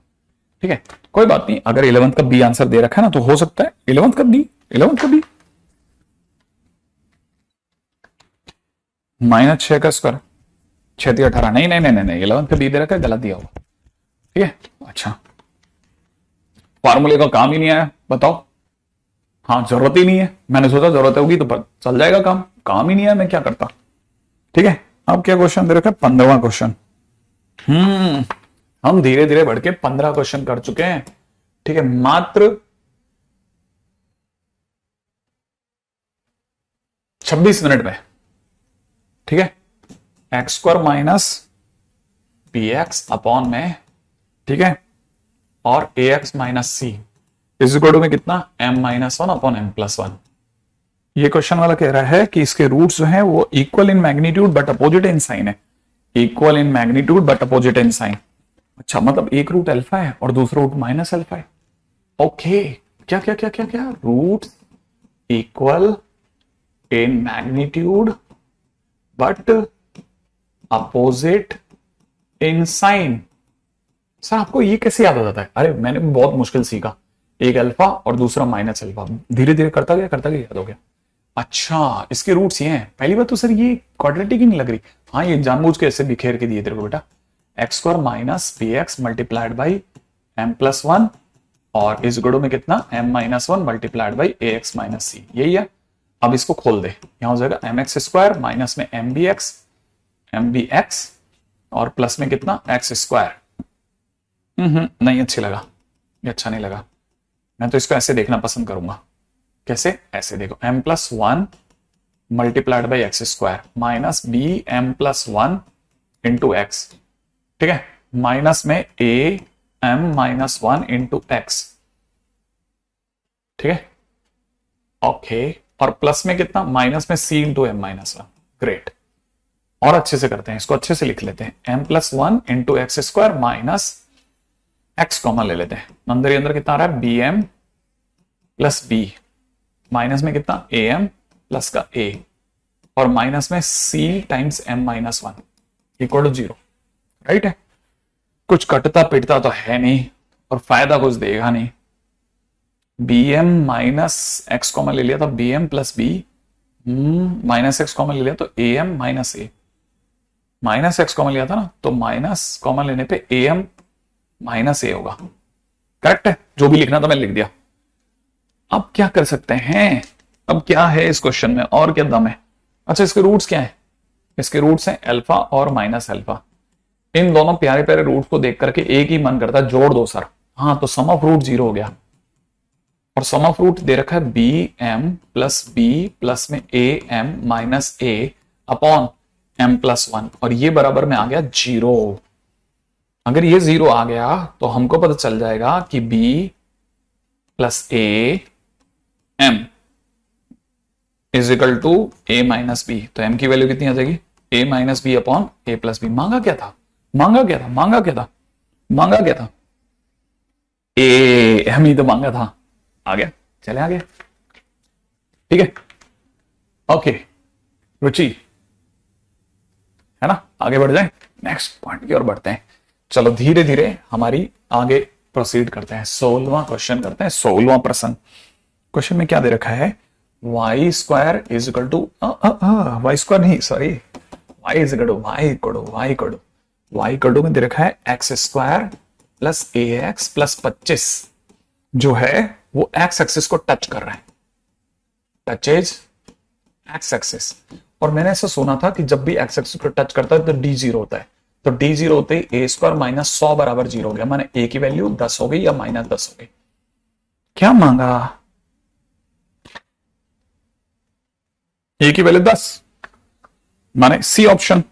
Speaker 1: ठीक है, कोई बात नहीं, अगर 11th का बी आंसर दे रखा है ना तो हो सकता है 11th का बी, -6 का स्क्वायर 6 × 18, नहीं 11th का बी दे रखा है, गलत दिया होगा। ठीक है, अच्छा, फार्मूले का काम ही नहीं आया, बताओ। हाँ, जरूरत ही नहीं है, मैंने सोचा जरूरत होगी तो चल जाएगा काम ही नहीं है, मैं क्या करता। ठीक है, अब क्या क्वेश्चन दे रखा है, 15वां क्वेश्चन। हम धीरे धीरे बढ़ के 15 क्वेश्चन कर चुके हैं। ठीक है, मात्र 26 मिनट में। ठीक है, x square minus p x upon में, ठीक है, और a x minus c is equal to में कितना, m-1 अपॉन m+1। ये क्वेश्चन वाला कह रहा है कि इसके रूट्स जो है वो equal in magnitude but opposite in sign है, equal in magnitude but opposite in sign. अच्छा, मतलब एक रूट अल्फा है और दूसरा रूट माइनस अल्फा है। ओके, क्या क्या क्या क्या क्या, root equal in magnitude but opposite in sign. Sir आपको ये कैसे याद हो जाता है? अरे मैंने बहुत मुश्किल सीखा, एक अल्फा और दूसरा माइनस अल्फा, धीरे धीरे करता गया याद हो गया। अच्छा, इसके रूट्स ये हैं। पहली बात तो सर ये क्वाड्रेटिक ही नहीं लग रही। हाँ, ये जानबूझ के ऐसे बिखेर के दिए तेरे को बेटा, x square minus p x multiplied by m+1 और इस गुणों में कितना m-1 multiplied by a x minus c, यही है। अब इसको खोल दे, यहां हो जाएगा mx स्क्वायर माइनस में mbx और प्लस में कितना एक्स स्क्वायर। नहीं अच्छी लगा, ये अच्छा नहीं लगा, मैं तो इसको ऐसे देखना पसंद करूंगा। कैसे? ऐसे देखो, m+1 multiplied by x square minus b m+1 into x, ठीक है, माइनस में a m-1 इंटू एक्स, ठीक है, ओके, और प्लस में कितना? माइनस में c इंटू m-1। ग्रेट, और अच्छे से करते हैं इसको, अच्छे से लिख लेते हैं, m+1 into x square minus x common ले लेते हैं, अंदर ही अंदर कितना आ रहा है? bm प्लस बी, माइनस में कितना? am प्लस का a, और माइनस में c times m-1 equal to 0, right है। कुछ कटता पिटता तो है नहीं और फायदा कुछ देगा नहीं। bm माइनस एक्स कॉमन ले लिया था, bm plus b, minus x common ले लिया तो am minus a, minus x common लिया था ना, तो माइनस कॉमन लेने पे am माइनस ए होगा, करेक्ट है। जो भी लिखना था मैंने लिख दिया। अब क्या कर सकते हैं? अब क्या है इस क्वेश्चन में, और क्या दम है? अच्छा, इसके रूट्स क्या है? इसके रूट्स हैं अल्फा और माइनस अल्फा। इन दोनों प्यारे प्यारे रूट को देख करके एक ही मन करता है, जोड़ दो सर। हाँ, तो सम ऑफ रूट 0 हो गया, और सम ऑफ रूट दे रखा है b m plus b plus में a m minus a upon m+1, और ये बराबर में आ गया 0। अगर ये 0 आ गया तो हमको पता चल जाएगा कि b plus a m is equal to a minus b. तो m की वैल्यू कितनी आ जाएगी? a minus b upon a plus b. मांगा क्या था? मांगा क्या था? मांगा क्या था? मांगा क्या था? ए एम ही तो मांगा था। आ गया, चले आगे, ठीक है, ओके रुचि, है ना, आगे बढ़ जाए, नेक्स्ट पॉइंट की ओर बढ़ते हैं। चलो धीरे धीरे हमारी आगे प्रोसीड करते हैं। 16वां क्वेश्चन करते हैं, 16वां प्रश्न। क्वेश्चन में क्या दे रखा है? Y square is equal to, y square नहीं, sorry, y is equal to y equal to में दे रखा है x square plus a x plus 25, जो है वो एक्स एक्सिस को टच कर रहा है, टचेज एक्स एक्सिस। और मैंने ऐसा सुना था कि जब भी एक्स एक्सिस को टच करता है तो डी 0 होता है, तो डी 0 होते ही ए स्क्वायर माइनस 100 बराबर 0 हो गया, माने ए की वैल्यू 10 हो गई या माइनस 10 हो गई। क्या मांगा? ए की वैल्यू 10, माने सी ऑप्शन,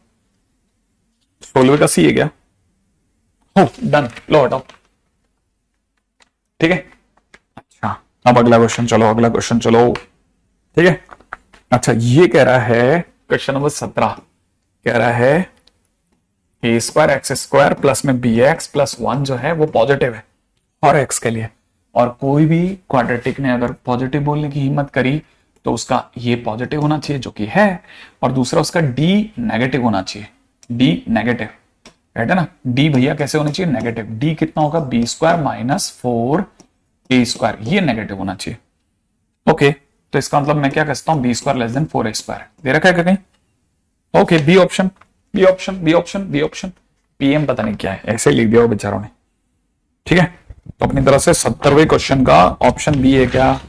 Speaker 1: 16 का सी है क्या? हो डन, लो हटाओ, ठीक है। अच्छा, अब अगला क्वेश्चन चलो, अगला क्वेश्चन चलो, ठीक है। अच्छा, ये कह रहा है क्वेश्चन नंबर 17, कह रहा है ए स्क्वायर एक्स स्क्वायर प्लस में बी एक्स प्लस 1 जो है वो पॉजिटिव है और एक्स के लिए, और कोई भी क्वाड्रेटिक ने अगर पॉजिटिव बोलने की हिम्मत करी तो उसका ये पॉजिटिव होना चाहिए, जो कि है, और दूसरा उसका डी नेगेटिव होना चाहिए, डी नेगेटिव, राइट है ना। डी भैया कैसे होना चाहिए? नेगेटिव। डी कितना होगा? B square minus 4 a square, ये नेगेटिव होना चाहिए। ओके, तो इसका मतलब मैं क्या कहता हूं? B square less than 4 a square दे रखा है क्या कहीं? Okay, b option, b option, b option, b option. PM पता नहीं क्या है, ऐसे ही लिख दिया वो बेचारों ने, ठीक है। तो अपनी तरफ से 17वें क्वेश्चन का ऑप्शन बी है क्या?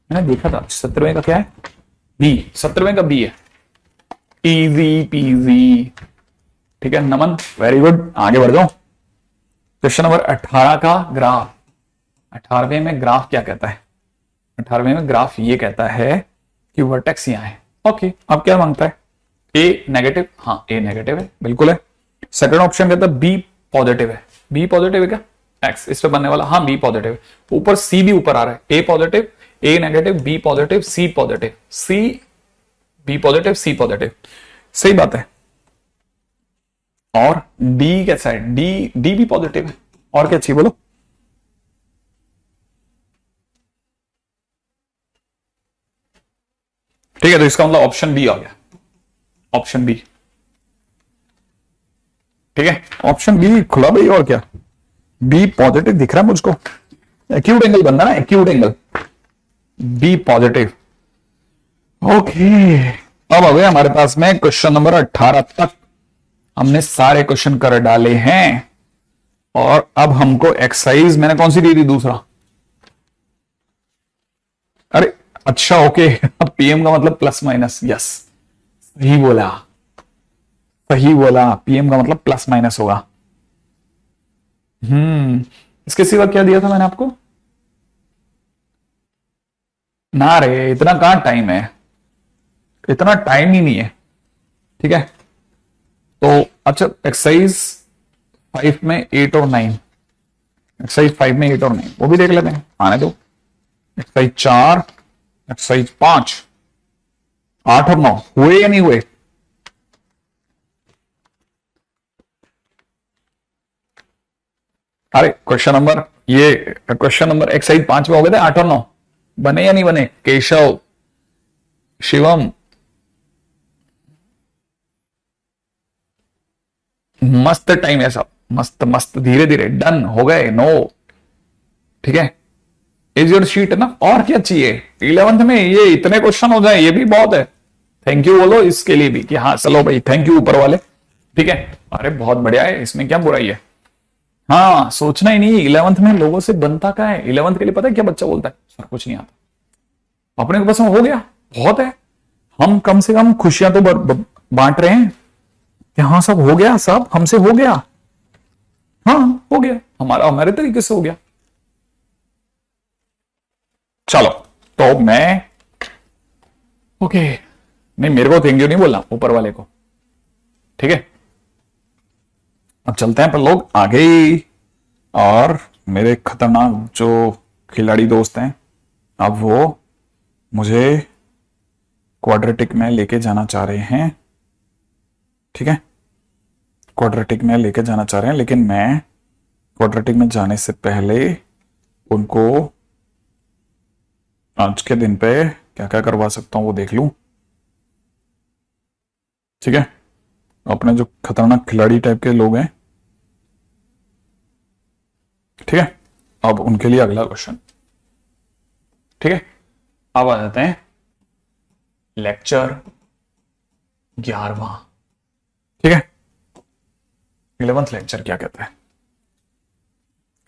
Speaker 1: मैंने देखा था 17वें का क्या है? बी, 17वें का बी है, इजी पीजी, ठीक है। नमन, वेरी गुड, आगे बढ़ जाओ। क्वेश्चन नंबर 18 का ग्राफ, 18वें में ग्राफ क्या कहता है? 18वें में ग्राफ ये कहता है कि वर्टेक्स यहां है। ओके, अब क्या मांगता है? ए नेगेटिव, हाँ ए नेगेटिव है, बिल्कुल है। सेकंड ऑप्शन कहता है बी पॉजिटिव है। बी पॉजिटिव है क्या? एक्स इस पे बनने वाला, हाँ बी पॉजिटिव है। ऊपर सी भी ऊपर आ रहा है, ए पॉजिटिव, ए नेगेटिव, बी पॉजिटिव, सी पॉजिटिव, सी बी पॉजिटिव, सी पॉजिटिव, सही बात है। और डी कैसा है? डी, डी भी पॉजिटिव है, और क्या चाहिए बोलो? ठीक है, तो इसका मतलब ऑप्शन बी आ गया, ऑप्शन बी, ठीक है, ऑप्शन बी खुला भाई। और क्या? बी पॉजिटिव दिख रहा है मुझको, एक्यूट एंगल बनना ना, acute angle, b positive. Okay, अब आ गए हमारे पास में क्वेश्चन नंबर 18 तक हमने सारे क्वेश्चन कर डाले हैं, और अब हमको एक्सरसाइज मैंने कौन सी दी थी? दूसरा, अरे अच्छा ओके, अब पीएम का मतलब प्लस माइनस, यस सही बोला, सही बोला, पीएम का मतलब प्लस माइनस होगा। इसके सिवा क्या दिया था मैंने आपको? ना रे, इतना कहां टाइम है, इतना टाइम ही नहीं है। ठीक है, तो अच्छा एक्सरसाइज 5 में 8 और 9, एक्सरसाइज 5 में 8 और 9 वो भी देख लेते हैं, आने दो। एक्सरसाइज 4, एक्सरसाइज 5, 8 और 9 हुए या नहीं हुए? अरे क्वेश्चन नंबर एक्सरसाइज 5 में हो गए थे 8 और 9, बने या नहीं बने? केशव, शिवम, मस्त टाइम है सब, मस्त मस्त, धीरे धीरे डन हो गए। नो, ठीक है, इज योर शीट है ना, और क्या चाहिए? 11th में ये इतने क्वेश्चन हो जाए ये भी बहुत है। थैंक यू बोलो इसके लिए भी कि हाँ चलो भाई थैंक यू ऊपर वाले। ठीक है, अरे बहुत बढ़िया है, इसमें क्या बुराई है। हाँ सोचना ही नहीं, 11th में लोगों से बनता क्या है। 11th के लिए पता है क्या बच्चा बोलता है? सर कुछ नहीं आता, अपने को बस हो गया, बहुत है। हम कम से कम खुशियां तो बांट रहे हैं कि हाँ सब हो गया, सब हमसे हो गया, हाँ हो गया, हमारे तरीके से हो गया। चलो, तो मैं ओके, नहीं मेरे को थैंक यू नहीं बोलना, ऊपर वाले को। ठीक है, अब चलते हैं पर लोग आगे ही। और मेरे खतरनाक जो खिलाड़ी दोस्त हैं, अब वो मुझे क्वाड्रेटिक में लेके जाना चाह रहे हैं। ठीक है, क्वाड्रेटिक में लेके जाना चाह रहे हैं, लेकिन मैं क्वाड्रेटिक में जाने से पहले उनको आज के दिन पे क्या क्या करवा सकता हूं वो देख लूं। ठीक है, अपने जो खतरनाक खिलाड़ी टाइप के लोग हैं, ठीक है, अब उनके लिए अगला क्वेश्चन। ठीक है, अब आ जाते हैं लेक्चर 11वां। ठीक है, 11th लेक्चर क्या कहता है?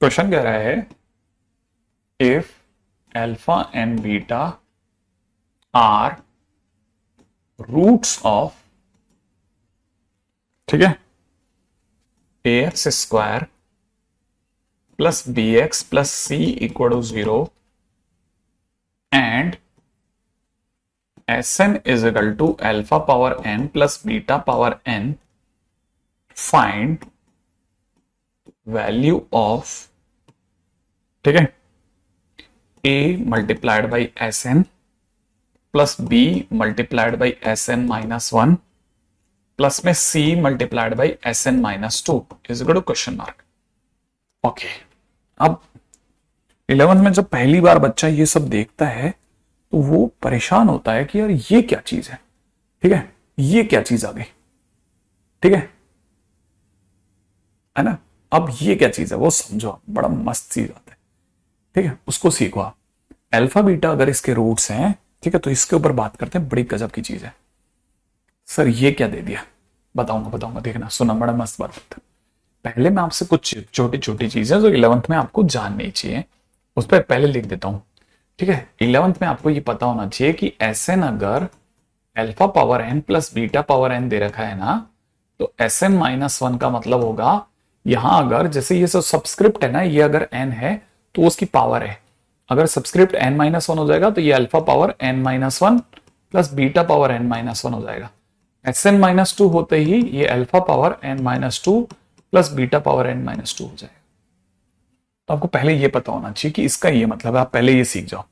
Speaker 1: क्वेश्चन कह रहा है if alpha and beta are roots of, ठीक है, ax square plus bx plus c equal to 0 and Sn is equal to alpha power n plus beta power n, find value of, ठीक है, a multiplied by Sn plus b multiplied by Sn minus 1 plus में c multiplied by Sn minus 2 is equal to question mark. Okay, अब 11th में जब पहली बार बच्चा ये सब देखता है तो वो परेशान होता है कि यार ये क्या चीज है। ठीक है, ये क्या चीज आ गई, ठीक है ना। अब ये क्या चीज है वो समझो, बड़ा मस्त चीज आता है। ठीक है, उसको सीखो आप। अल्फा बीटा अगर इसके रूट्स हैं, ठीक है, तो इसके ऊपर बात करते हैं, बड़ी गजब की चीज है। सर ये क्या दे दिया, बताऊंगा देखना, सुना, बड़ा मस्त बात है। पहले मैं आपसे कुछ छोटी छोटी चीजें जो 11th में आपको जाननी चाहिए उस पर पहले लिख देता हूं। ठीक है, 11th में आपको ये पता होना चाहिए कि Sn अगर alpha power n plus beta power n दे रखा है ना, तो Sn माइनस 1 का मतलब होगा यहां अगर जैसे ये सब सब्सक्रिप्ट है ना, ये अगर n है तो उसकी पावर है। अगर सब्सक्रिप्ट n माइनस 1 हो जाएगा तो ये alpha power n minus 1 plus beta power n minus 1 हो जाएगा। Sn माइनस 2 होते ही ये alpha power n minus 2 plus beta power n minus 2 हो जाएगा। तो आपको पहले ये पता होना चाहिए कि इसका ये मतलब है, आप पहले ये सीख जाओ।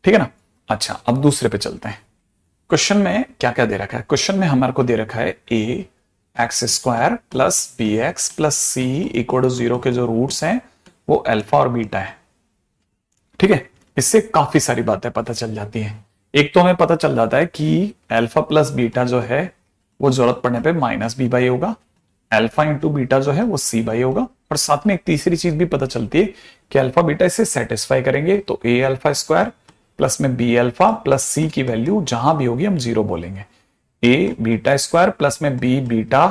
Speaker 1: ठीक है ना। अच्छा, अब दूसरे पे चलते हैं। क्वेश्चन में क्या क्या दे रखा है? क्वेश्चन में हमारे को दे रखा है a x square plus b x plus c equal to 0 के जो रूट्स हैं वो अल्फा और बीटा है। ठीक है, इससे काफी सारी बातें पता चल जाती हैं। एक तो हमें पता चल जाता है कि अल्फा प्लस बीटा जो है वो जरूरत पड़ने पे माइनस बी बाई होगा, अल्फा इंटू बीटा जो है वो सी बाई होगा। और साथ में एक तीसरी चीज भी पता चलती है कि अल्फा बीटा इसे सेटिस्फाई करेंगे, तो ए अल्फा स्क्वायर प्लस में बी अल्फा प्लस सी की वैल्यू जहां भी होगी हम 0 बोलेंगे। ए बीटा स्क्वायर प्लस में बी बीटा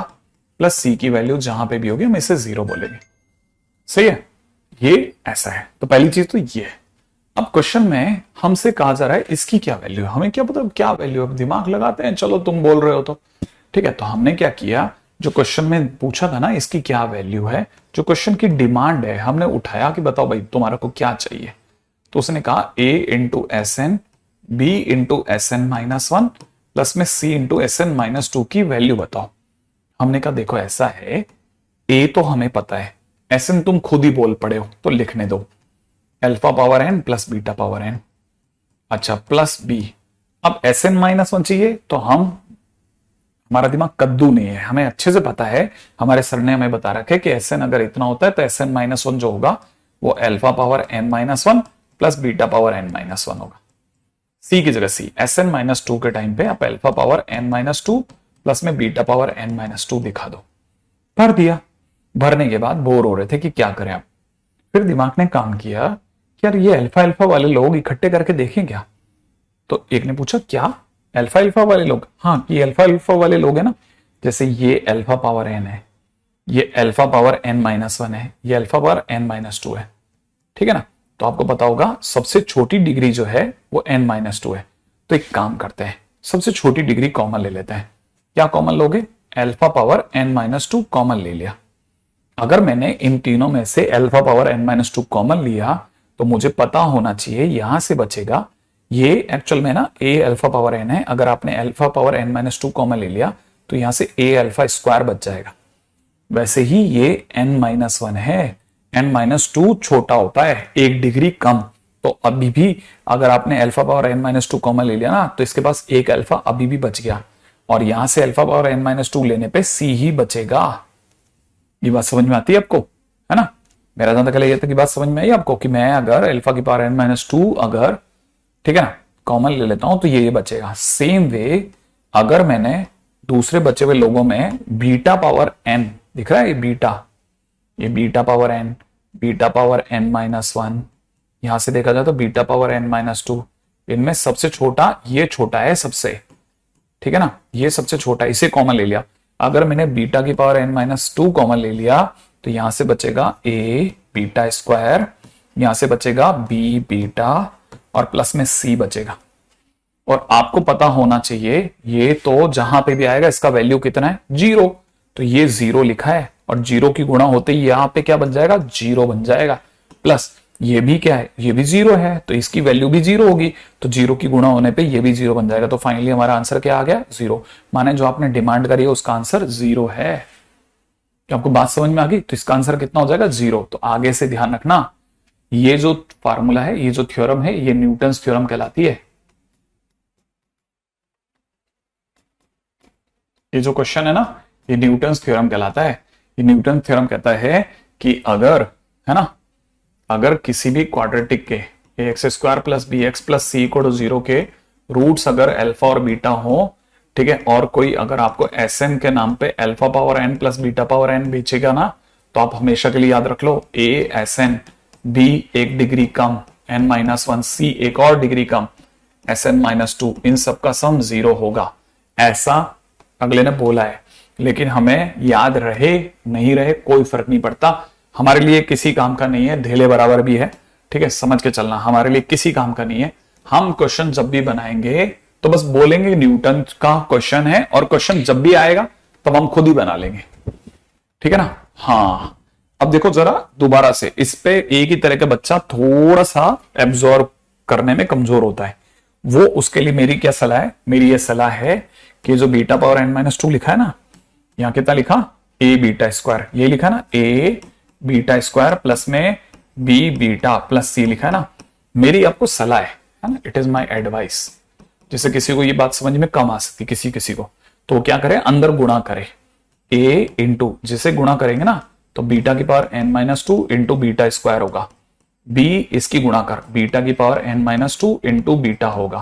Speaker 1: प्लस सी की वैल्यू जहां पे भी होगी हम इसे 0 बोलेंगे। सही है, ये ऐसा है। तो पहली चीज तो ये है। अब क्वेश्चन में हमसे कहा जा रहा है इसकी क्या वैल्यू है, हमें क्या पता क्या वैल्यू है, दिमाग लगाते हैं, चलो तुम बोल रहे हो तो ठीक है। तो हमने क्या किया, जो क्वेश्चन में पूछा था ना इसकी क्या वैल्यू है, जो क्वेश्चन की डिमांड है, हमने उठाया कि बताओ भाई तुम्हारा को क्या चाहिए। तो उसने कहा a into s n b into s N minus one plus में c into s N minus two की वैल्यू बताओ। हमने कहा देखो ऐसा है, ए तो हमें पता है, एस एन तुम खुद ही बोल पड़े हो तो लिखने दो, alpha power n plus beta power n. अच्छा प्लस बी, अब एस एन माइनस वन चाहिए तो हमारा दिमाग कद्दू नहीं है, हमें अच्छे से पता है, हमारे सर ने हमें बता रखा है कि एस एन अगर इतना होता है तो एस एन माइनस वन जो होगा वो alpha power N minus one plus beta power N minus one होगा। सी की जगह C, S N minus two के टाइम पे आप alpha power N minus two plus में beta power N minus two दिखा दो। भर दिया, भरने के बाद बोर हो रहे थे कि क्या करें अब, फिर दिमाग ने काम किया कि यार ये अल्फा अल्फा वाले लोग इकट्ठे करके देखें क्या। तो एक ने पूछा क्या अल्फा अल्फा वाले लोग, हाँ ये अल्फा अल्फा वाले लोग है ना, जैसे ये अल्फा पावर एन है, ये alpha power N minus one है, ये alpha power N minus two है, ठीक है ना। तो आपको पता होगा सबसे छोटी डिग्री जो है वो एन माइनस टू है। तो एक काम करते हैं, सबसे छोटी डिग्री कॉमन ले लेते हैं। क्या कॉमन लोगे, alpha power N minus two common ले लिया। अगर मैंने इन तीनों में से alpha power N minus two common लिया तो मुझे पता होना चाहिए यहां से बचेगा, ये एक्चुअल में ना ए अल्फा पावर एन है, अगर आपने alpha power N minus two common ले लिया तो यहां से ए अल्फा स्क्वायर बच जाएगा। वैसे ही ये एन माइनस वन है, एन माइनस टू छोटा होता है एक डिग्री कम, तो अभी भी अगर आपने alpha power N minus two common ले लिया ना तो इसके पास एक अल्फा अभी भी बच गया, और यहां से alpha power N minus two लेने पे सी ही बचेगा। ये बात समझ में आती है आपको, है ना। मेरा जहां तक ये तक की बात समझ में आई आपको कि मैं अगर अल्फा की पावर एन माइनस टू अगर, ठीक है ना, कॉमन ले लेता हूं तो ये बचेगा। सेम वे अगर मैंने दूसरे बचे हुए लोगों में बीटा पावर एन, दिख रहा है ये beta power n, beta power N minus one, यहां से देखा जाए तो beta power N minus two, इनमें सबसे छोटा ये छोटा है सबसे, ठीक है ना, ये सबसे छोटा, इसे कॉमन ले लिया। अगर मैंने बीटा की power N minus two common ले लिया तो यहां से बचेगा ए बीटा स्क्वायर, यहां से बचेगा बी बीटा और प्लस में सी बचेगा। और आपको पता होना चाहिए ये तो जहां पे भी आएगा इसका वैल्यू कितना है, जीरो, तो ये जीरो लिखा है और जीरो की गुणा होते ही यहां पे क्या बन जाएगा, जीरो बन जाएगा। प्लस ये भी क्या है, ये भी जीरो है तो इसकी वैल्यू भी जीरो होगी, तो जीरो की गुणा होने पे ये भी जीरो बन जाएगा। तो फाइनली हमारा आंसर क्या आ गया, जीरो। माने जो आपने डिमांड करी है उसका आंसर जीरो है। क्या आपको बात समझ में आ गई, तो इसका आंसर कितना हो जाएगा, जीरो। तो आगे से ध्यान रखना, ये जो फार्मूला है, ये जो थ्योरम है, ये न्यूटन्स थ्योरम कहलाती है। ये जो क्वेश्चन है ना, ये न्यूटन्स थ्योरम कहलाता है। ये न्यूटन थ्योरम कहता है कि अगर, है ना, अगर किसी भी क्वाड्रेटिक के x square plus b x plus c equal to zero के रूट्स अगर अल्फा और बीटा हो, ठीक है, और कोई अगर आपको एस एन के नाम पे alpha power n plus beta power n बेचेगा ना, तो आप हमेशा के लिए याद रख लो ए एस एन, बी एक डिग्री कम एन माइनस वन, सी एक और डिग्री कम एस एन माइनस टू, इन सबका सम जीरो होगा। ऐसा अगले ने बोला है, लेकिन हमें याद रहे नहीं रहे कोई फर्क नहीं पड़ता, हमारे लिए किसी काम का नहीं है, धेले बराबर भी है, ठीक है, समझ के चलना, हमारे लिए किसी काम का नहीं है। हम क्वेश्चन जब भी बनाएंगे तो बस बोलेंगे न्यूटन का क्वेश्चन है, और क्वेश्चन जब भी आएगा तब हम खुद ही बना लेंगे, ठीक है ना। हाँ अब देखो जरा दोबारा से, इस पे एक ही तरह का बच्चा थोड़ा सा एब्जॉर्ब करने में कमजोर होता है, वो उसके लिए मेरी क्या सलाह है, मेरी ये सलाह है कि जो beta power N minus two लिखा है ना, यहां कितना लिखा, ए बीटा स्क्वायर, ये लिखा ना ए बीटा स्क्वायर प्लस में बी बीटा प्लस सी लिखा है ना, मेरी आपको सलाह है ना, इट इज माई एडवाइस। जैसे किसी को ये बात समझ में कम आ सकती किसी को, तो क्या करे, अंदर गुणा करे, ए इंटू, जिसे गुणा करेंगे ना तो बीटा की power N minus two into beta square होगा, बी इसकी गुणा कर, बीटा की power N minus two into beta होगा,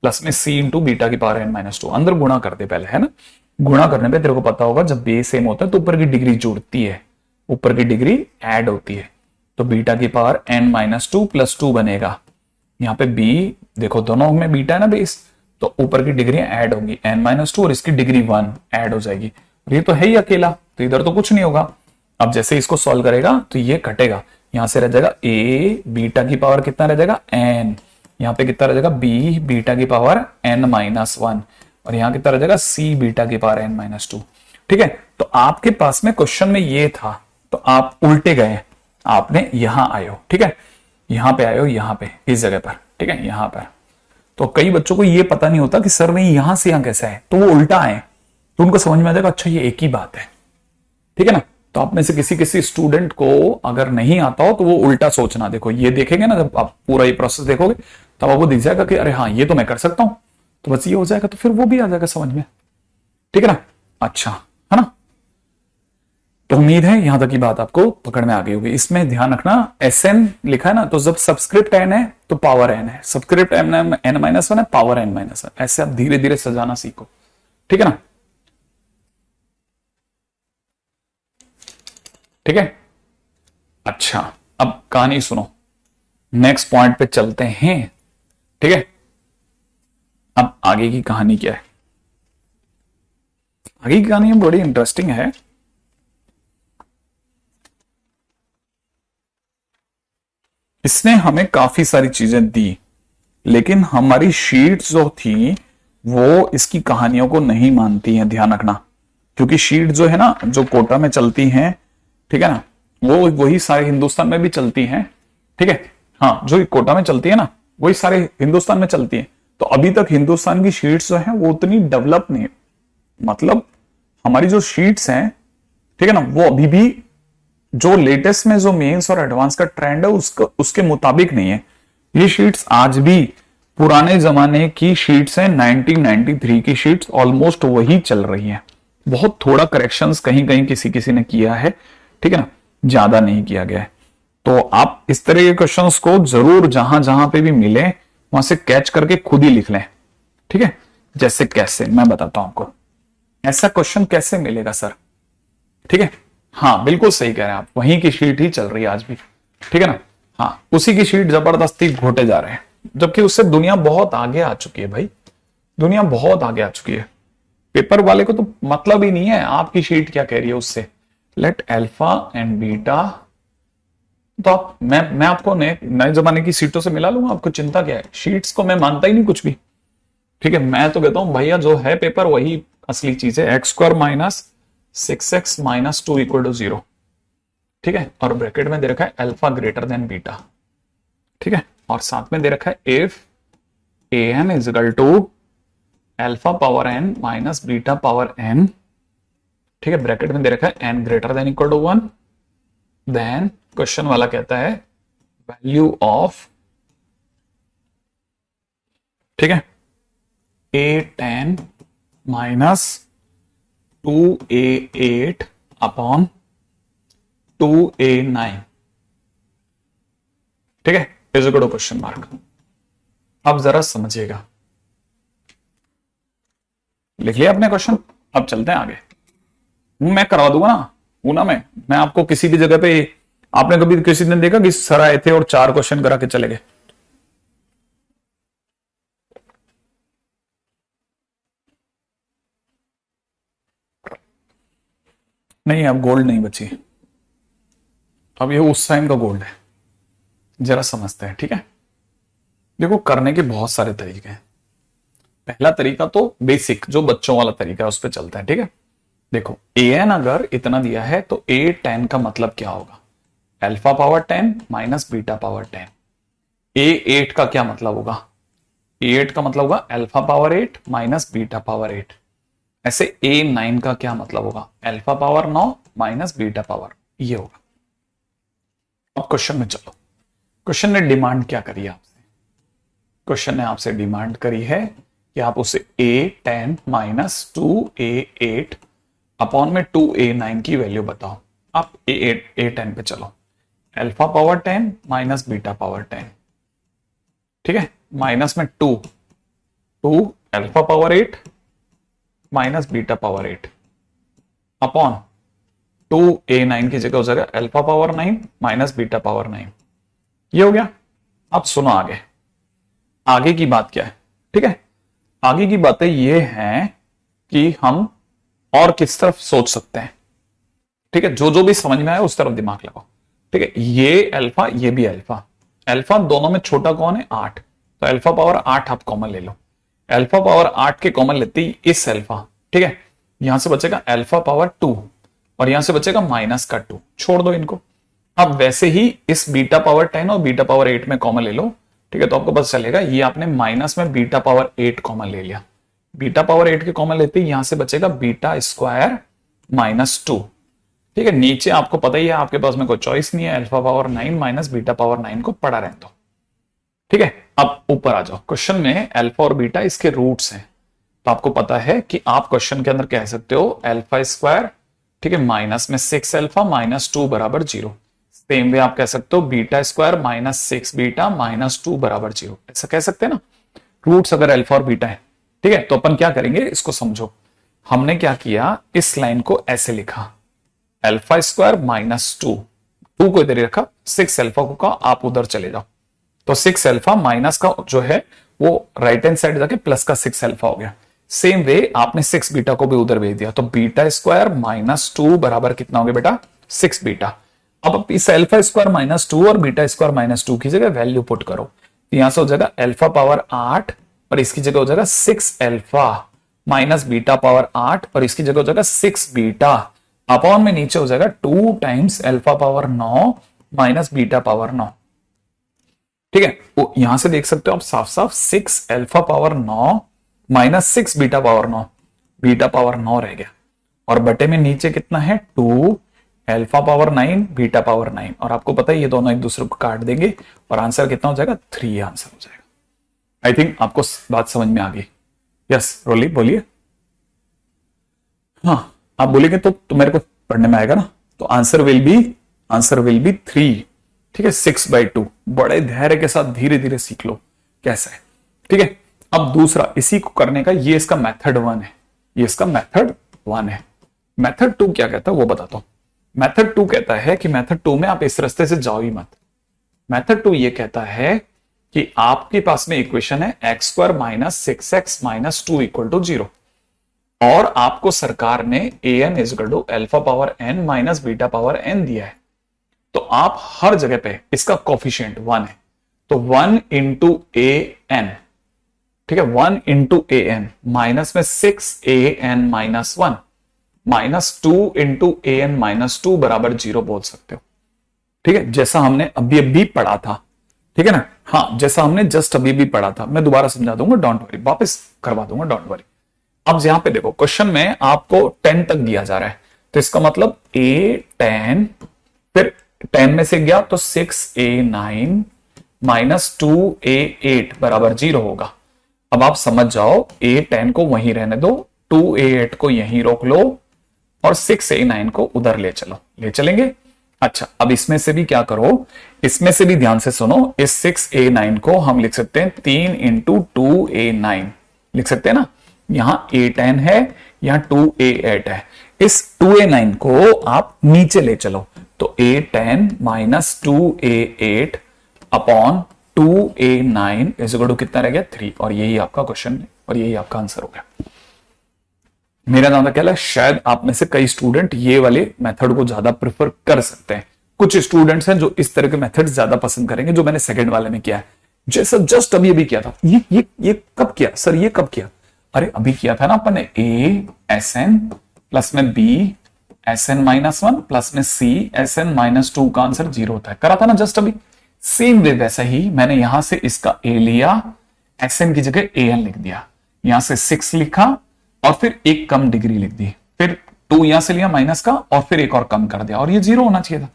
Speaker 1: प्लस में सी इंटू बीटा की पावर एन माइनस टू, अंदर गुणा करते पहले, है ना। गुणा करने पे तेरे को पता होगा जब बेस सेम होता है तो ऊपर की डिग्री जुड़ती है, ऊपर की डिग्री ऐड होती है, तो बीटा की power N minus two plus two बनेगा। यहाँ पे बी देखो दोनों में बीटा है ना बेस, तो ऊपर की डिग्री ऐड होगी, एन माइनस टू और इसकी डिग्री वन ऐड हो जाएगी, ये तो है ही अकेला, तो इधर तो कुछ नहीं होगा। अब जैसे इसको सॉल्व करेगा तो ये घटेगा, यहां से रह जाएगा ए बीटा की पावर कितना रह जाएगा, एन, यहाँ पे कितना रह जाएगा, बी बीटा की पावर एन माइनस वन, और यहाँ कितना रह जाएगा, सी बीटा की पावर एन माइनस टू। ठीक है, तो आपके पास में क्वेश्चन में ये था तो आप उल्टे गए, आपने यहां आए हो, ठीक है, यहां पे आए हो, यहां पे इस जगह पर, ठीक है, यहां पर, तो कई बच्चों को ये पता नहीं होता कि सर नहीं यहां से यहां कैसा है, तो वो उल्टा है, तो उनको समझ में आ जाएगा अच्छा ये एक ही बात है। ठीक है ना। तो आप में से किसी किसी स्टूडेंट को अगर नहीं आता हो तो वो उल्टा सोचना, देखो ये देखेंगे ना, जब आप पूरा ये प्रोसेस देखोगे तब आपको दिख जाएगा कि अरे हाँ ये तो मैं कर सकता हूं, तो बस ये हो जाएगा, तो फिर वो भी आ जाएगा समझ में। ठीक है ना। अच्छा है ना। तो उम्मीद है यहां तक की बात आपको पकड़ में आ गई होगी। इसमें ध्यान रखना Sn लिखा है ना, तो जब सबस्क्रिप्ट n है तो पावर n है, सबस्क्रिप्ट n-1 है, पावर n-1, ऐसे आप धीरे धीरे सजाना सीखो। ठीक है ना। ठीक है। अच्छा अब कहानी सुनो, नेक्स्ट पॉइंट पे चलते हैं। ठीक है। अब आगे की कहानी क्या है, आगे की कहानी बड़ी इंटरेस्टिंग है। इसने हमें काफी सारी चीजें दी, लेकिन हमारी शीट्स जो थी वो इसकी कहानियों को नहीं मानती हैं, ध्यान रखना। क्योंकि शीट जो है ना, जो कोटा में चलती हैं, ठीक है ना, वो वही सारे हिंदुस्तान में भी चलती हैं। ठीक है। हाँ, जो कोटा में चलती है ना वही सारे हिंदुस्तान में चलती है। तो अभी तक हिंदुस्तान की शीट्स जो है वो उतनी डेवलप नहीं, मतलब हमारी जो शीट्स हैं, ठीक है ना, वो अभी भी जो लेटेस्ट में जो मेंस और एडवांस का ट्रेंड है उसके मुताबिक नहीं है। ये शीट्स आज भी पुराने जमाने की शीट्स हैं, 1993 की शीट्स ऑलमोस्ट वही चल रही हैं। बहुत थोड़ा करेक्शंस कहीं कहीं किसी किसी ने किया है, ठीक है ना, ज्यादा नहीं किया गया है। तो आप इस तरह के क्वेश्चंस को जरूर जहां जहां पे भी मिले वहां से कैच करके खुद ही लिख लें। ठीक है। जैसे कैसे मैं बताता हूं आपको, ऐसा क्वेश्चन कैसे मिलेगा सर। ठीक है। हाँ बिल्कुल सही कह रहे हैं आप, वहीं की शीट ही चल रही है आज भी। ठीक है ना। हाँ, उसी की शीट जबरदस्ती घोटे जा रहे हैं, जबकि उससे दुनिया बहुत आगे आ चुकी है भाई, दुनिया बहुत आगे आ चुकी है। पेपर वाले को तो मतलब ही नहीं है आपकी शीट क्या कह रही है उससे। लेट अल्फा एंड बीटा, तो आप मैं आपको नए जमाने की सीटों से मिला लूंगा, आपको चिंता क्या है। शीट्स को मैं मानता ही नहीं कुछ भी। ठीक है। मैं तो कहता हूं भैया जो है पेपर वही असली चीज है। x² - 6x - 2 = 0। ठीक है। और ब्रैकेट में दे रखा है अल्फा ग्रेटर देन बीटा। ठीक है। और साथ में दे रखा है if an = alpha power n - beta power n। ठीक है। ब्रैकेट में दे रखा है n greater than equal to 1, then question वाला कहता है वैल्यू ऑफ, ठीक है, a10 - 2a8 अपॉन 2a9। ठीक है। Is equal to question mark. अब जरा समझिएगा, लिख लिया आपने क्वेश्चन। अब चलते हैं आगे, मैं करवा दूंगा ना पूना में। मैं आपको किसी भी जगह पे, आपने कभी किसी दिन देखा कि सर आए थे और 4 क्वेश्चन करा के चले गए? नहीं, अब गोल्ड नहीं बची, अब ये उस टाइम का गोल्ड है। जरा समझते हैं। ठीक है। देखो करने के बहुत सारे तरीके हैं। पहला तरीका तो बेसिक जो बच्चों वाला तरीका है उस पर चलता है। ठीक है। देखो an अगर इतना दिया है तो a10 का मतलब क्या होगा, alpha power 10 - beta power 10। a8 का क्या मतलब होगा, a8 का मतलब होगा अल्फा पावर 8 - बीटा पावर 8। ऐसे a9 का क्या मतलब होगा, अल्फा पावर 9 - बीटा पावर, ये होगा। अब क्वेश्चन में चलो, क्वेश्चन ने डिमांड क्या करी आपसे, क्वेश्चन ने आपसे डिमांड करी है कि आप उसे a10 - 2a8 अपॉन में 2a9 की वैल्यू बताओ। आप a10 पे चलो, अल्फा पावर 10 - बीटा पावर 10। ठीक है। माइनस में 2 alpha power 8 - beta power 8 upon 2a9 की जगह हो जाएगा अल्फा पावर 9 - बीटा पावर 9। ये हो गया। अब सुनो आगे, आगे की बात क्या है। ठीक है। आगे की बातें ये हैं कि हम और किस तरफ सोच सकते हैं। ठीक है। जो जो भी समझ में आए उस तरफ दिमाग लगाओ। ठीक है। ये अल्फा, ये भी अल्फा, अल्फा दोनों में छोटा कौन है, 8, तो अल्फा पावर 8 आप कॉमन ले लो। अल्फा पावर 8 के कॉमन लेते ही इस अल्फा, ठीक है, यहां से बचेगा अल्फा पावर 2 और यहां से बचेगा -2, छोड़ दो इनको। अब वैसे ही इस बीटा पावर 10 और बीटा पावर 8 में कॉमन ले लो, ठीक है, तो आपको पता चलेगा ये आपने माइनस में बीटा पावर 8 कॉमन ले लिया, बीटा पावर 8 के कॉमन लेते ही यहां से बचेगा बीटा स्क्वायर माइनस 2। ठीक है, नीचे आपको पता ही है, आपके पास में कोई चॉइस नहीं है, alpha power 9 minus beta power 9 को पढ़ा रहने दो। ठीक है, अब ऊपर आ जाओ, क्वेश्चन में अल्फा और बीटा इसके रूट्स हैं, तो आपको पता है कि आप क्वेश्चन के अंदर कह सकते हो अल्फा स्क्वायर, ठीक है, माइनस में 6 अल्फा माइनस 2 बराबर 0। सेम वे आप कह सकते हो beta square minus 6 beta minus 2 बराबर 0, ऐसा कह सकते हैं ना, रूट्स अगर अल्फा और बीटा है। ठीक है, तो अपन क्या करेंगे, इसको समझो। हमने क्या किया, इस लाइन को ऐसे लिखा, अल्फा स्क्वायर माइनस 2 को इधर ही रखा, 6 अल्फा को कहा आप उधर चले जाओ, तो 6 अल्फा माइनस का जो है वो राइट हैंड साइड जाके प्लस का 6 अल्फा हो गया। सेम वे आपने 6 बीटा को भी उधर भेज दिया, तो बीटा स्क्वायर माइनस 2 बराबर कितना हो गया बेटा, 6 बीटा। अब इस अल्फा स्क्वायर माइनस 2 और बीटा स्क्वायर माइनस 2 की जगह वैल्यू पुट करो, यहां से हो जाएगा अल्फा पावर 8 और इसकी जगह हो जाएगा 6 अल्फा माइनस बीटा पावर 8 और इसकी जगह हो जाएगा 6 बीटा, अपॉन में नीचे हो जाएगा 2 times alpha power 9 minus beta power 9। ठीक है, वो यहां से देख सकते हो आप साफ साफ, 6 alpha power 9 minus 6 beta power 9, beta power 9 रह गया, और बटे में नीचे कितना है 2 अल्फा पावर 9 बीटा पावर 9, और आपको पता है ये दोनों एक दूसरे को काट देंगे और आंसर कितना हो जाएगा 3 आंसर हो जाएगा। आई थिंक आपको बात समझ में आ गई। यस रोली बोलिए। हाँ आप बोलेंगे तो मेरे को पढ़ने में आएगा ना, तो आंसर विल बी 3। ठीक है, 6/2। बड़े धैर्य के साथ धीरे धीरे सीख लो कैसा है। ठीक है, अब दूसरा इसी को करने का, ये इसका मेथड 1 है, ये इसका मेथड 1 है। मेथड 2 क्या कहता है वो बताता हूं। मेथड 2 कहता है कि मेथड 2 में आप इस रास्ते से जाओ ही मत। मेथड 2 ये कहता है कि आपके पास में इक्वेशन है x square minus 6x minus 2 equal to 0, और आपको सरकार ने an equal to alpha power n minus beta power n दिया है, तो आप हर जगह पे इसका कोफिशिएंट 1 है, तो 1 इंटू an, ठीक है, 1 इंटू an माइनस में 6an minus 1 minus 2 into an minus 2 बराबर 0 बोल सकते हो। ठीक है, जैसा हमने अभी अभी पढ़ा था, ठीक है ना, हाँ जैसा हमने जस्ट अभी भी पढ़ा था, मैं दोबारा समझा दूंगा, डोंट वरी, वापस करवा दूंगा, डोंट वरी। अब यहां पे देखो क्वेश्चन में आपको 10 तक दिया जा रहा है, तो इसका मतलब a10, फिर 10 में से गया तो 6a9 माइनस 2a8 बराबर 0 होगा। अब आप समझ जाओ, a10 को वहीं रहने दो, 2a8 को यहीं रोक लो और 6a9 को उधर ले चलो, ले चलेंगे। अच्छा, अब इसमें से भी क्या करो, इसमें से भी ध्यान से सुनो, इस 6a9 को हम लिख सकते हैं 3 इंटू 2a9 लिख सकते हैं ना, यहां a10 है, यहां 2a8 है, इस 2a9 को आप नीचे ले चलो, तो a10 minus 2a8 upon 2a9 is equal to कितना रह गया 3, और यही आपका क्वेश्चन और यही आपका आंसर हो गया। मेरा नाम क्या है, शायद आप में से कई स्टूडेंट ये वाले मेथड को ज्यादा प्रेफर कर सकते हैं, कुछ स्टूडेंट्स हैं जो इस तरह के मेथड ज्यादा पसंद करेंगे, जो मैंने सेकंड वाले में किया है, जैसा जस्ट अभी किया था। ये कब किया सर, ये कब किया, अरे अभी किया था ना अपन ने, a sn प्लस में b sn माइनस 1 प्लस में c sn माइनस 2 का आंसर 0 होता है, करा था ना जस्ट अभी। सेम वे वैसा ही मैंने यहां से इसका a लिया, sn की जगह an लिख दिया, यहां से 6 लिखा और फिर एक कम डिग्री लिख दी, फिर 2 यहां से लिया माइनस का और फिर एक और कम कर दिया, और ये 0 होना चाहिए था।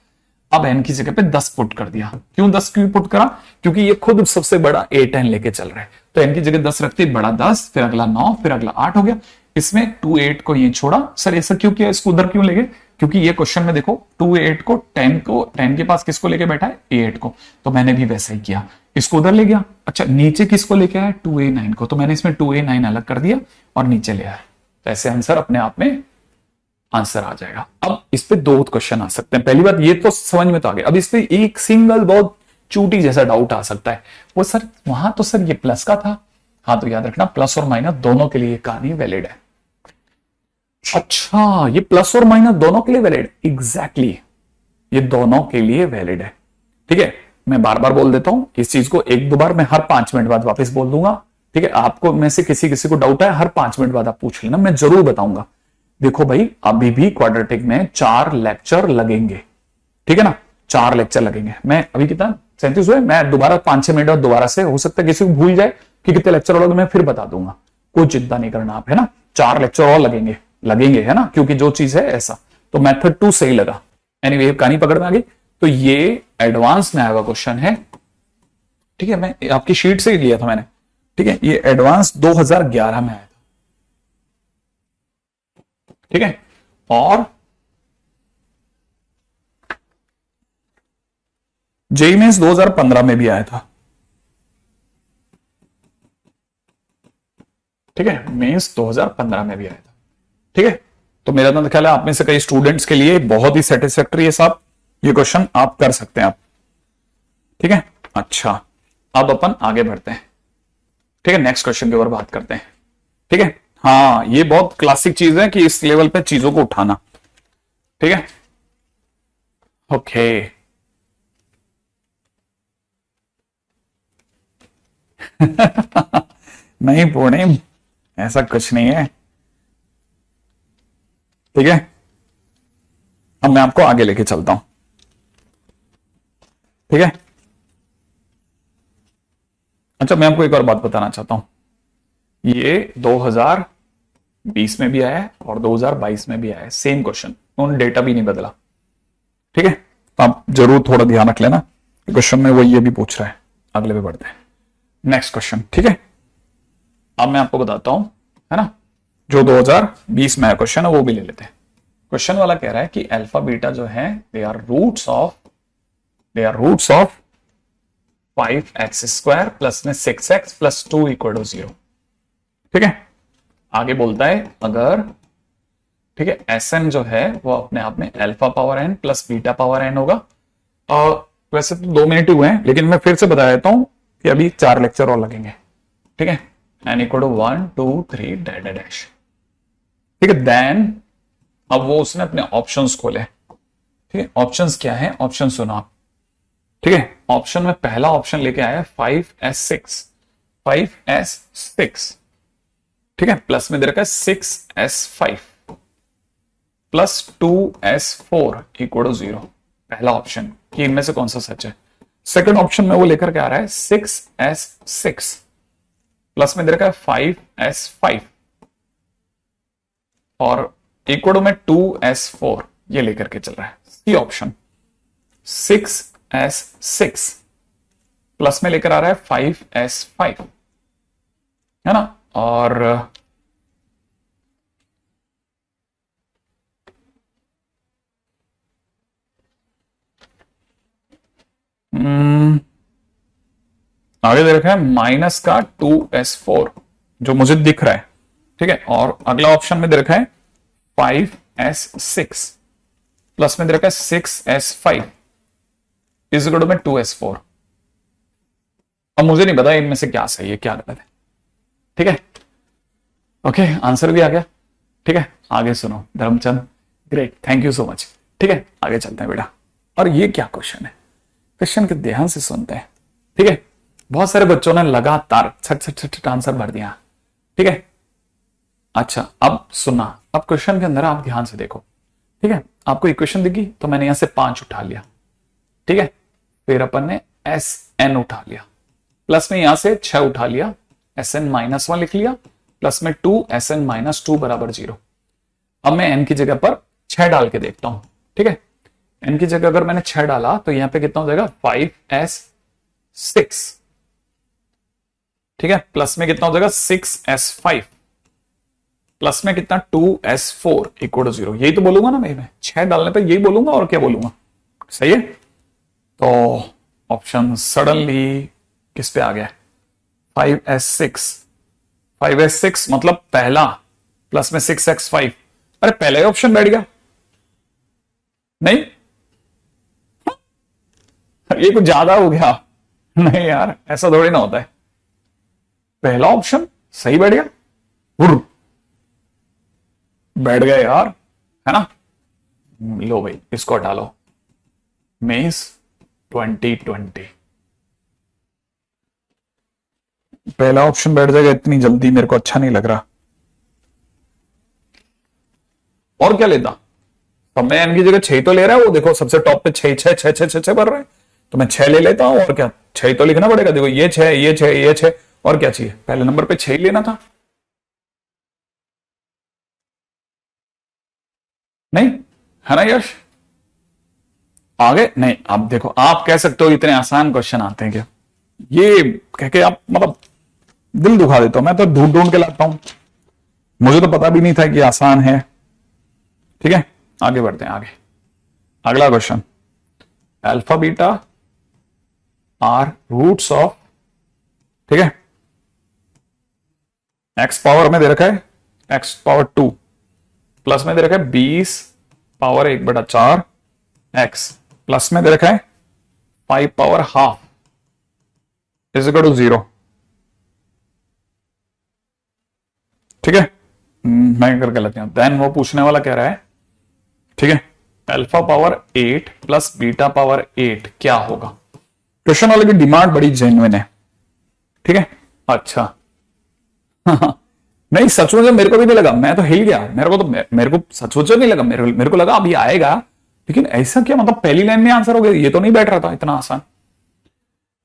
Speaker 1: अब n की जगह पे 10 पुट कर दिया। क्यों 10 क्यों पुट करा, क्योंकि ये खुद सबसे बड़ा a10 लेके चल रहा है, तो n की जगह 10 रखते बड़ा 10, फिर अगला 9, फिर अगला 8 हो गया। इसमें 2a8 को ये छोड़ा, सर ऐसा क्यों किया, इसको उधर क्यों ले गए, क्योंकि ये क्वेश्चन में देखो 2a8 को 10 के पास किसको लेके बैठा है a8 को, तो मैंने भी वैसा ही किया, इसको उधर ले गया। अच्छा नीचे किसको लेके आया 2a9 को, तो मैंने इसमें 2a9 अलग कर दिया और नीचे ले आया, तो ऐसे आंसर अपने आप में आंसर आ जाएगा। अब इस पे 2 क्वेश्चन आ सकते हैं। पहली बात ये तो समझ में तो आ गया, अब इस पे एक सिंगल बहुत चूटी जैसा डाउट आ सकता है, वो सर वहां तो सर ये प्लस का था, हाँ तो याद रखना प्लस और माइनस दोनों के लिए कहानी वैलिड है। अच्छा ये प्लस और माइनस दोनों के लिए वैलिड, एग्जैक्टली ये दोनों के लिए वैलिड है। ठीक है, मैं बार बार बोल देता हूं इस चीज को, 1-2 बार मैं हर 5 मिनट बाद वापस बोल दूंगा। ठीक है, आपको में से किसी को डाउट है, हर 5 मिनट बाद आप पूछ लेना, मैं जरूर बताऊंगा। देखो भाई अभी भी क्वाड्रेटिक में 4 लेक्चर लगेंगे, ठीक है ना, 4 लेक्चर लगेंगे। मैं अभी कितना 37 हुए, मैं दोबारा 5-6 मिनट और दोबारा से, हो सकता है किसी को भूल जाए कि कितने लेक्चर और मैं फिर बता दूंगा, कोई चिंता नहीं करना आप, है ना। 4 लेक्चर और लगेंगे लगेंगे, है ना, क्योंकि जो चीज है ऐसा। तो मेथड 2 सही लगा। एनीवे कहानी पकड़ में आ गई। तो ये एडवांस में आया हुआ क्वेश्चन है, ठीक है, मैं आपकी शीट से ही लिया था मैंने, ठीक है। ये एडवांस 2011 में आया था, ठीक है। और जेईई मेंस 2015 में भी आया था, ठीक है, मेंस 2015 में भी आया था, ठीक है। तो मेरा तो ख्याल है आप में से कई स्टूडेंट्स के लिए बहुत ही सेटिस्फैक्टरी है साहब, ये क्वेश्चन आप कर सकते हैं आप, ठीक है। अच्छा, अब अपन आगे बढ़ते हैं, ठीक है, नेक्स्ट क्वेश्चन के ऊपर बात करते हैं, ठीक है। हाँ, ये बहुत क्लासिक चीज है कि इस लेवल पे चीजों को उठाना, ठीक है। ओके, नहीं पूर्णिम, ऐसा कुछ नहीं है, ठीक है। अब मैं आपको आगे लेके चलता हूं, ठीक है। अच्छा, मैं आपको एक और बात बताना चाहता हूं, ये 2020 में भी आया है और 2022 में भी आया है, सेम क्वेश्चन, उन डेटा भी नहीं बदला, ठीक है। तो आप जरूर थोड़ा ध्यान रख लेना, क्वेश्चन में वो ये भी पूछ रहा है। अगले पे बढ़ते हैं, नेक्स्ट क्वेश्चन, ठीक है। अब मैं आपको बताता हूं, है ना, जो 2020 में आया क्वेश्चन है वो भी ले लेते हैं। क्वेश्चन वाला कह रहा है कि अल्फा बीटा जो है they are roots of 5x² plus में 6x प्लस 2 इक्वल टू 0, ठीक है। आगे बोलता है अगर, ठीक है, Sn जो है वो अपने आप में alpha power n plus beta power n होगा। और वैसे तो 2 मिनट ही हुए हैं, लेकिन मैं फिर से बता देता हूं कि अभी 4 लेक्चर और लगेंगे, ठीक है। n इक्वल टू 1 2 3 डैश, ठीक है। देन अब वो उसने अपने ऑप्शंस खोले, ठीक है। ऑप्शंस क्या है, ऑप्शन सुनो आप, ठीक है। ऑप्शन में पहला ऑप्शन लेके आया 5s6, ठीक है, प्लस में दे रखा है 6s5 plus 2s4 equal to 0। पहला ऑप्शन कि इनमें से कौन सा सच है। सेकंड ऑप्शन में वो लेकर के आ रहा है 6s6 प्लस में दे रखा है 5s5 और इक्वल टू में 2s4, ये लेकर के चल रहा है। सी ऑप्शन 6s6 प्लस में लेकर आ रहा है 5s5, है ना। और आगे दे रखा है माइनस का 2s4 जो मुझे दिख रहा है, ठीक है। और अगला ऑप्शन में दे रखा है 5s6 प्लस में दे रखा है 6s5 इज इक्वल टू में 2s4। अब मुझे नहीं पता इनमें से क्या सही है क्या गलत है, ठीक है। ओके, आंसर भी आ गया, ठीक है। आगे सुनो Dharmchand, great, thank you so much, ठीक है। आगे चलते हैं बेटा। और ये क्या क्वेश्चन है, क्वेश्चन के ध्यान से सुनते हैं, ठीक है। बहुत सारे बच्चों ने लगातार छट छट छट आंसर भर दिया, ठीक है। अच्छा, अब सुनना, अब क्वेश्चन के अंदर आप ध्यान से देखो, ठीक है। आपको इक्वेशन दिखी तो मैंने यहां से 5 उठा लिया, ठीक है। फिर अपन ने Sn उठा लिया, प्लस में यहां से 6 उठा लिया, Sn-1 लिख लिया, प्लस में 2 बराबर 0। अब मैं n की जगह पर 6 डाल के देखता हूं, ठीक है। n की जगह अगर मैंने 6 डाला तो यहां पे कितना हो जाएगा 5s6, ठीक है, प्लस में कितना हो जाएगा 6s5 प्लस में कितना 2s4 इक्वल टू 0। यही तो बोलूंगा ना मैं 6 डालने पे यही बोलूंगा, और क्या बोलूंगा, सही है। तो ऑप्शन सडनली किस पे आ गया, 5s6 मतलब पहला प्लस में 6x5। अरे पहला ही ऑप्शन बैठ गया, नहीं ये कुछ ज्यादा हो गया, नहीं यार ऐसा थोड़ी ना होता है। पहला ऑप्शन सही बैठ गया, बैठ गया यार, है ना। लो भाई इसको हटा लो, मेंस 2020 पहला ऑप्शन बैठ जाएगा इतनी जल्दी, मेरे को अच्छा नहीं लग रहा। और क्या लेता, तो मैं n की जगह 6 तो ले रहा है, वो देखो सबसे टॉप पे 6 6 6 6 6 6 भर रहे हैं, तो मैं 6 ले लेता हूं, और क्या 6 तो लिखना पड़ेगा, देखो ये 6 ये 6 ये 6, और क्या चाहिए, पहले नंबर पे 6 ही लेना था, नहीं है ना यश? आगे नहीं, आप देखो, आप कह सकते हो इतने आसान क्वेश्चन आते हैं क्या, ये कह के आप मतलब दिल दुखा देता हूं, मैं तो ढूंढ ढूंढ के लाता हूं, मुझे तो पता भी नहीं था कि आसान है। ठीक है, आगे बढ़ते हैं, आगे अगला question, alpha beta are roots of, ठीक है, एक्स पावर में दे रखा है एक्स पावर 2 प्लस में दे रखा है 20 पावर 1/4 एक्स प्लस में दे रखा है 5 power half is equal to 0। ठीक है, मैं करके लेते हैं, देन वो पूछने वाला कह रहा है, ठीक है, alpha power 8 plus beta power 8 क्या होगा। क्वेश्चन वाले की डिमांड बड़ी जेन्युइन है। ठीक है, अच्छा नहीं सचमुच मेरे को भी नहीं लगा, मैं तो हिल गया, मेरे को सचमुच नहीं लगा, मेरे को लगा अभी आएगा, लेकिन ऐसा क्या, मतलब पहली लाइन में आंसर हो गया, ये तो नहीं बैठ रहा था इतना आसान।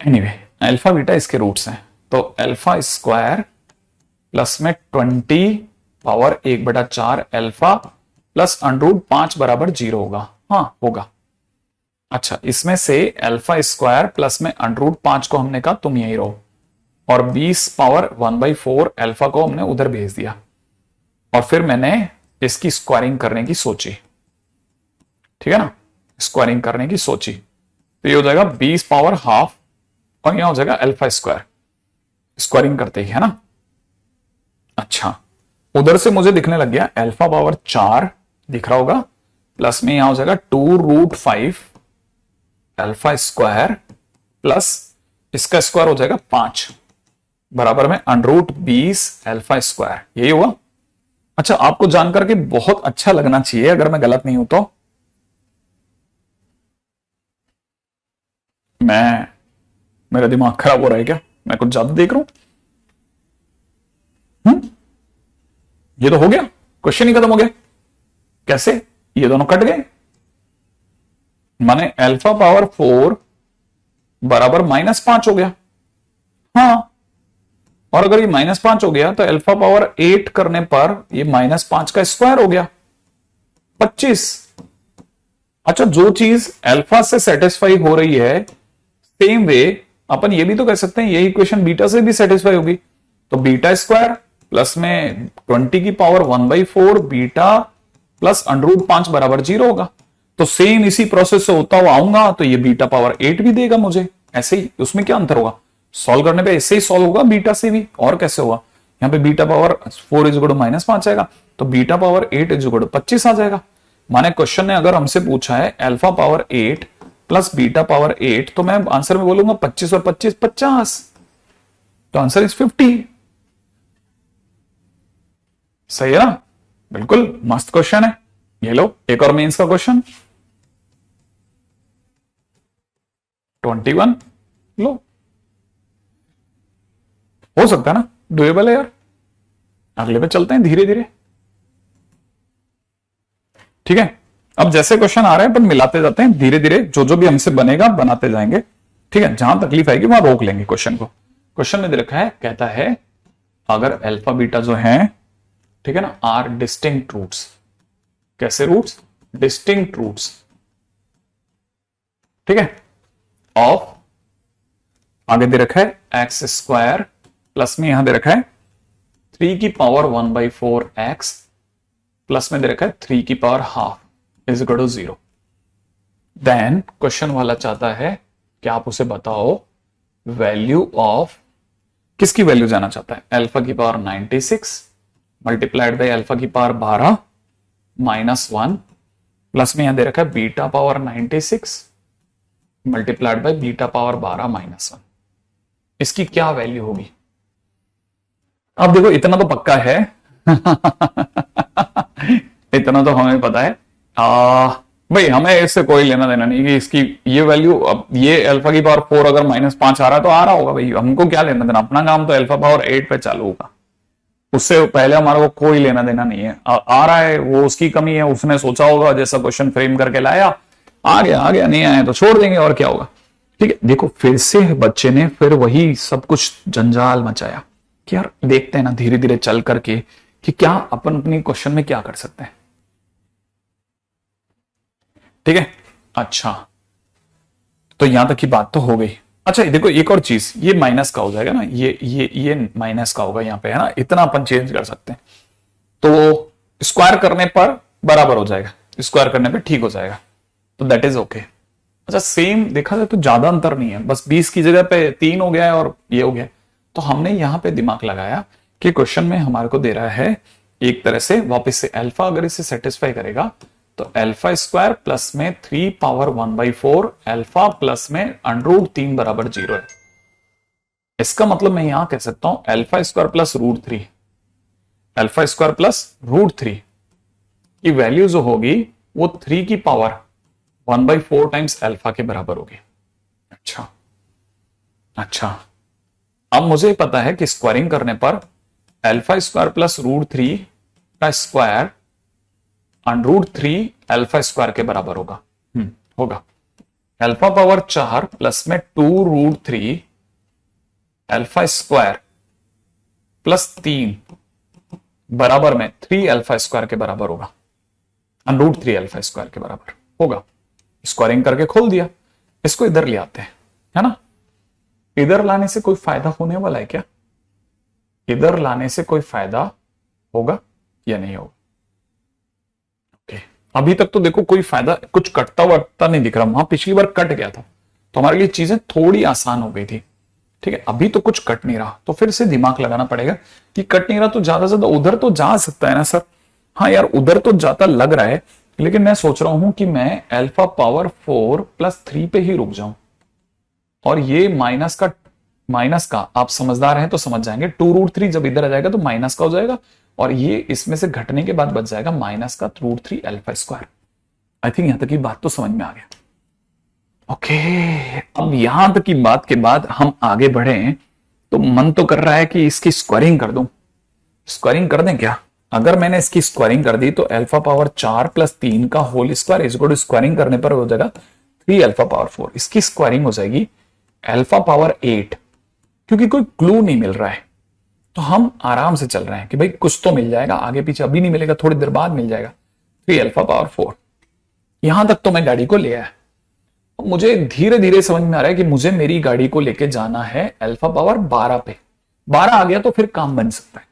Speaker 1: एनीवे, अल्फा बीटा इसके रूट्स हैं, तो अल्फा स्क्वायर प्लस में 20 पावर 1/4 अल्फा प्लस √5 बराबर 0 होगा, हाँ होगा। अच्छा, इसमें से अल्फा स्क्वायर प्लस में √5 को हमने कहा तुम यही रहो, और 20 पावर 1/4 अल्फा को हमने उधर भेज दिया, और फिर मैंने इसकी स्क्वायरिंग करने की सोची, ठीक है ना, स्क्वायरिंग करने की सोची, तो ये हो जाएगा 20 पावर हाफ, और यहां हो जाएगा अल्फा स्क्वायर, स्क्वायरिंग करते ही, है ना। अच्छा, उधर से मुझे दिखने लग गया अल्फा पावर 4 दिख रहा होगा, प्लस में यहां हो जाएगा 2√5 अल्फा स्क्वायर प्लस इसका स्क्वायर हो जाएगा 5 बराबर में √20 अल्फा स्क्वायर, यही हुआ। अच्छा, आपको जानकर के बहुत अच्छा लगना चाहिए अगर मैं गलत नहीं हूं तो, मेरा दिमाग खराब हो रहा है क्या, मैं कुछ ज्यादा देख रहा हूं? ये तो हो गया, क्वेश्चन ही खत्म हो गया, कैसे, ये दोनों कट गए, माने अल्फा पावर 4 बराबर -5 हो गया, हाँ, और अगर ये -5 हो गया तो अल्फा पावर 8 करने पर ये -5 का स्क्वायर हो गया 25। अच्छा, जो चीज अल्फा से सेटिस्फाई हो रही है, सेम वे अपन ये भी तो कह सकते हैं यही इक्वेशन बीटा से भी सेटिस्फाई होगी, तो बीटा स्क्वायर प्लस में 20 की पावर 1/4 बीटा प्लस √5 बराबर 0 होगा, तो सेम इसी प्रोसेस से होता हुआ आऊंगा तो ये बीटा पावर 8 भी देगा मुझे, ऐसे ही, उसमें क्या अंतर होगा, सॉल्व करने पे ऐसे ही सॉल्व होगा बीटा से भी, और कैसे होगा, यहां पे beta power 4 is equal to -5 आएगा, तो beta power 8 is equal to 25 आ जाएगा। माने क्वेश्चन ने अगर हमसे पूछा है alpha power 8 plus beta power 8, तो मैं आंसर में बोलूंगा 25 और 25 50, तो आंसर इज 50। सही है ना, बिल्कुल मस्त क्वेश्चन है। ये लो एक और मेंस का क्वेश्चन 21 लो, हो सकता है ना, डुएबल है यार। अगले पे चलते हैं धीरे धीरे, ठीक है। अब जैसे क्वेश्चन आ रहे हैं अपन मिलाते जाते हैं धीरे धीरे, जो जो भी हमसे बनेगा बनाते जाएंगे, ठीक है। जहां तकलीफ आएगी वहां रोक लेंगे क्वेश्चन को। क्वेश्चन में दे रखा है, कहता है अगर अल्फा बीटा जो है, ठीक है ना, आर डिस्टिंक्ट रूट्स, कैसे रूट्स, डिस्टिंक्ट रूट्स, ठीक है, ऑफ, आगे दे रखा है एक्स स्क्वायर प्लस में यहां दे रखा है 3 की पावर 1/4 एक्स प्लस में दे रखा है 3 की power half is equal to 0। Then question वाला चाहता है कि आप उसे बताओ वैल्यू ऑफ, किसकी वैल्यू जाना चाहता है, अल्फा की पावर 96 मल्टीप्लाइड बाई अल्फा की पावर 12 -1 प्लस में यहां दे रखा है beta power 96 multiplied by beta power 12 -1, इसकी क्या वैल्यू होगी। अब देखो इतना तो पक्का है इतना तो हमें पता है, भाई हमें इससे कोई लेना देना नहीं कि इसकी ये वैल्यू, अब ये अल्फा की पावर 4 अगर -5 आ रहा है तो आ रहा होगा भाई, हमको क्या लेना देना, अपना काम तो अल्फा पावर 8 पे चालू होगा, उससे पहले हमारा को कोई लेना देना नहीं है। आ रहा है वो उसकी कमी है, उसने सोचा होगा जैसा क्वेश्चन फ्रेम करके लाया, आ गया नहीं आया तो छोड़ देंगे और क्या होगा। ठीक है, देखो फिर से बच्चे ने फिर वही सब कुछ जंजाल मचाया कि यार देखते हैं ना धीरे धीरे चल करके कि क्या अपन अपनी क्वेश्चन में क्या कर सकते हैं। ठीक है, अच्छा तो यहां तक की बात तो हो गई। अच्छा देखो एक और चीज, ये माइनस का हो जाएगा ना, ये माइनस का होगा यहाँ पे, है ना, इतना अपन चेंज कर सकते हैं। तो स्क्वायर करने पर बराबर हो जाएगा, स्क्वायर करने पे ठीक हो जाएगा, तो दैट इज ओके। अच्छा सेम देखा जाए तो ज्यादा अंतर नहीं है, बस 20 की जगह पे 3 हो गया है और ये हो गया। तो हमने यहां पे दिमाग लगाया कि क्वेश्चन में हमारे को दे रहा है एक तरह से वापस से अल्फा, अगर इसे सेटिस्फाई करेगा तो अल्फा स्क्वायर प्लस में 3 पावर 1/4 अल्फा प्लस में √3 बराबर 0 है। इसका मतलब मैं यहां कह सकता हूं alpha square plus √3, alpha square plus √3 की वैल्यू जो होगी वो 3 की पावर 1/4 टाइम्स अल्फा के बराबर होगी। अच्छा अच्छा, अब मुझे पता है कि स्क्वायरिंग करने पर अल्फा स्क्वायर प्लस √3 का स्क्वायर √3 अल्फा स्क्वायर के बराबर होगा। होगा अल्फा पावर 4 प्लस में 2√3 अल्फा स्क्वायर प्लस 3 बराबर में 3 अल्फा स्क्वायर के बराबर होगा, √3 अल्फा स्क्वायर के बराबर होगा। स्क्वायरिंग करके खोल दिया, इसको इधर ले आते हैं, है ना। इधर लाने से कोई फायदा होने वाला है क्या? इधर लाने से कोई फायदा होगा या नहीं होगा? ओके, अभी तक तो देखो कोई फायदा, कुछ कटता वटता नहीं दिख रहा। वहां पिछली बार कट गया था तो हमारे लिए चीजें थोड़ी आसान हो गई थी। ठीक है, अभी तो कुछ कट नहीं रहा, तो फिर से दिमाग लगाना पड़ेगा कि कट नहीं रहा तो ज्यादा से ज्यादा उधर तो जा सकता है ना सर। हाँ यार उधर तो जाता लग रहा है, लेकिन मैं सोच रहा हूं कि मैं अल्फा पावर 4 प्लस 3 पे ही रुक जाऊं, और ये माइनस का आप समझदार हैं तो समझ जाएंगे, 2√3 जब इधर आ जाएगा तो माइनस का हो जाएगा, और ये इसमें से घटने के बाद बच जाएगा माइनस का √3 अल्फा स्क्वायर। आई थिंक यहां तक की बात तो समझ में आ गया। ओके, अब यहां तक की बात के बाद हम आगे बढ़े तो मन तो कर रहा है कि इसकी स्क्वायरिंग कर दूं। स्क्वायरिंग कर दें क्या? अगर मैंने इसकी स्क्वायरिंग कर दी तो अल्फा पावर 4 प्लस 3 का whole square is equal to squaring करने पर हो जाएगा 3 अल्फा पावर 4। इसकी स्क्वायरिंग हो जाएगी अल्फा पावर 8, क्योंकि कोई क्लू नहीं मिल रहा है तो हम आराम से चल रहे हैं कि भाई कुछ तो मिल जाएगा, आगे पीछे अभी नहीं मिलेगा, थोड़ी देर बाद मिल जाएगा। 3 अल्फा पावर 4, यहां तक तो मैं गाड़ी को ले आया। मुझे धीरे धीरे समझ में आ रहा है कि मुझे मेरी गाड़ी को लेके जाना है अल्फा पावर 12 पे। 12 आ गया तो फिर काम बन सकता है।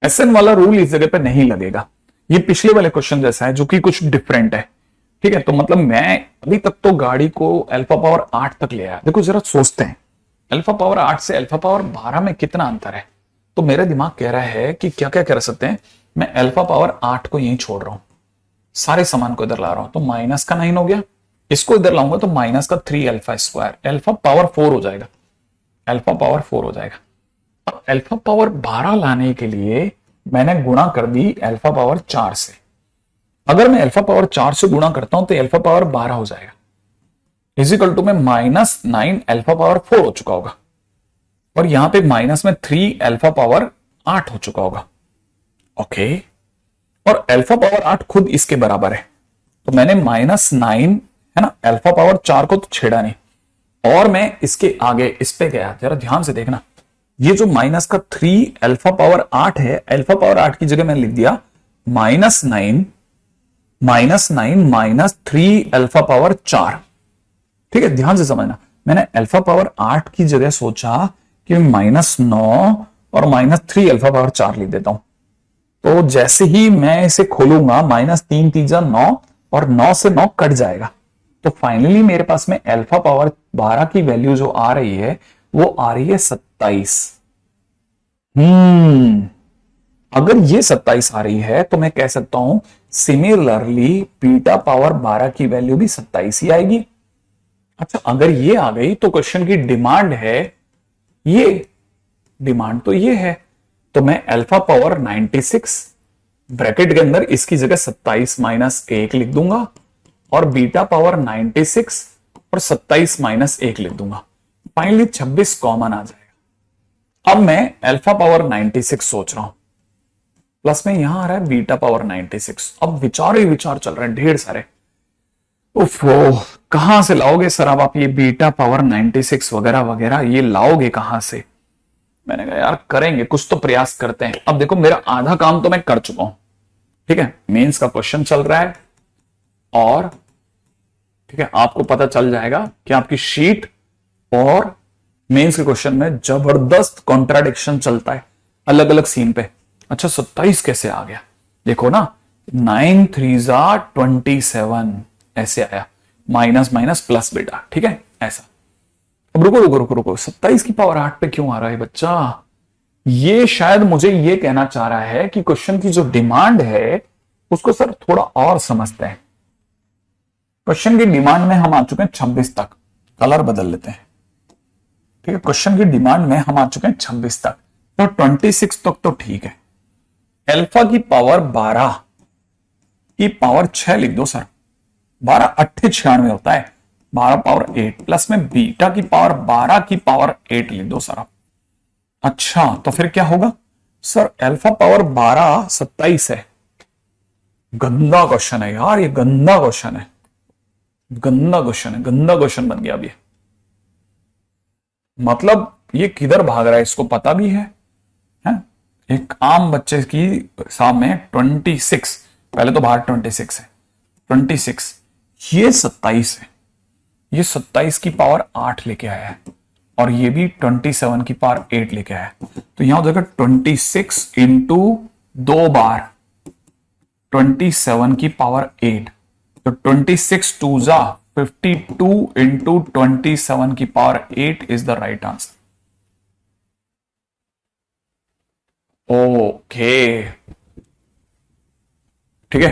Speaker 1: एसएन वाला रूल इस जगह पे नहीं लगेगा, ये पिछले वाले क्वेश्चन जैसा है जो कि कुछ डिफरेंट है। ठीक है, तो मतलब मैं अभी तक तो गाड़ी को अल्फा पावर 8 तक ले आया। देखो जरा सोचते हैं, अल्फा पावर 8 से अल्फा पावर 12 में कितना अंतर है। तो मेरा दिमाग कह रहा है कि क्या क्या कर सकते हैं। मैं अल्फा पावर 8 को यहीं छोड़ रहा हूं, सारे सामान को इधर ला रहा हूं, तो माइनस का 9 हो गया। इसको इधर लाऊंगा तो माइनस का 3 अल्फा स्क्वायर, अल्फा पावर 4 हो जाएगा, अल्फा पावर 4 हो जाएगा। अब अल्फा पावर 12 लाने के लिए मैंने गुणा कर दी अल्फा पावर 4 से। अगर मैं अल्फा पावर 4 से गुणा करता हूं तो अल्फा पावर 12 हो जाएगा, इजिकल टू में -9 अल्फा पावर 4 हो चुका होगा, और यहां पे माइनस में 3 अल्फा पावर 8 हो चुका होगा। ओके, और अल्फा पावर 8 खुद इसके बराबर है, तो मैंने -9 है ना, अल्फा पावर 4 को तो छेड़ा नहीं, और मैं इसके आगे इस पे गया। जरा ध्यान से देखना, ये जो माइनस का 3 अल्फा पावर 8 है, अल्फा पावर 8 की जगह मैंने लिख दिया -9 -3 अल्फा पावर 4। ठीक है, ध्यान से समझना, मैंने अल्फा पावर 8 की जगह सोचा कि -9 और -3 अल्फा पावर 4 लिख देता हूं। तो जैसे ही मैं इसे खोलूंगा, -3 3 9 और 9 से 9 कट जाएगा, तो फाइनली मेरे पास में अल्फा पावर 12 की वैल्यू जो आ रही है वो आ रही है 27। अगर ये 27 आ रही है तो मैं कह सकता हूं सिमिलरली बीटा पावर 12 की वैल्यू भी 27 ही आएगी। अच्छा, अगर ये आ गई तो क्वेश्चन की डिमांड है ये, डिमांड तो ये है, तो मैं अल्फा पावर 96 ब्रैकेट के अंदर इसकी जगह 27 - 1 लिख दूंगा, और बीटा पावर 96 और 27 - 1 लिख दूंगा। फाइनली 26 कॉमन आ जाएगा। अब मैं अल्फा पावर 96 सोच रहा हूं, प्लस में यहां आ रहा है बीटा पावर 96। अब विचार ही विचार चल रहे हैं ढेर सारे। उफ, वो कहां से लाओगे सर आप ये बीटा पावर 96 वगैरह वगैरह, ये लाओगे कहां से? मैंने कहा यार करेंगे, कुछ तो प्रयास करते हैं। अब देखो मेरा आधा काम तो मैं कर चुका हूं, ठीक है, मेंस का क्वेश्चन चल रहा है और ठीक है, आपको पता चल जाएगा कि आपकी शीट और मेंस के क्वेश्चन में जबरदस्त कॉन्ट्राडिक्शन चलता है अलग अलग सीन पे। अच्छा 27 कैसे आ गया? देखो ना, 9 3 27 ऐसे आया, माइनस माइनस प्लस बेटा, ठीक है ऐसा। अब रुको रुको रुको रुको, 27 की पावर 8 पे क्यों आ रहा है बच्चा? ये शायद मुझे ये कहना चाह रहा है कि क्वेश्चन की जो डिमांड है उसको सर थोड़ा और समझते हैं। क्वेश्चन की डिमांड में हम आ चुके हैं 26 तक, कलर बदल लेते हैं, ठीक है। क्वेश्चन की डिमांड में हम आ चुके हैं 26 तक, तो 26 तक तो ठीक है। अल्फा की पावर 12 की पावर 6 लिख दो सर, 12 8 96 होता है, 12 पावर 8 प्लस में बीटा की पावर 12 की पावर 8 लिख दो सर आप। अच्छा तो फिर क्या होगा सर? अल्फा पावर 12 27 है। गंदा क्वेश्चन है यार, ये गंदा क्वेश्चन है, गंदा क्वेश्चन है, गंदा क्वेश्चन बन गया अब ये। मतलब ये किधर भाग रहा है, इसको पता भी है? एक आम बच्चे की सामने 26, पहले तो बाहर 26 है, 26, ये 27 है, ये 27 की पावर 8 लेके आया है और ये भी 27 की पावर 8 लेके आया है। तो यहां हो जाएगा 26 इंटू 2 बार 27 की पावर 8, तो 26 2 जा 52 इंटू 27 की power 8 is the right answer. Okay ठीक है,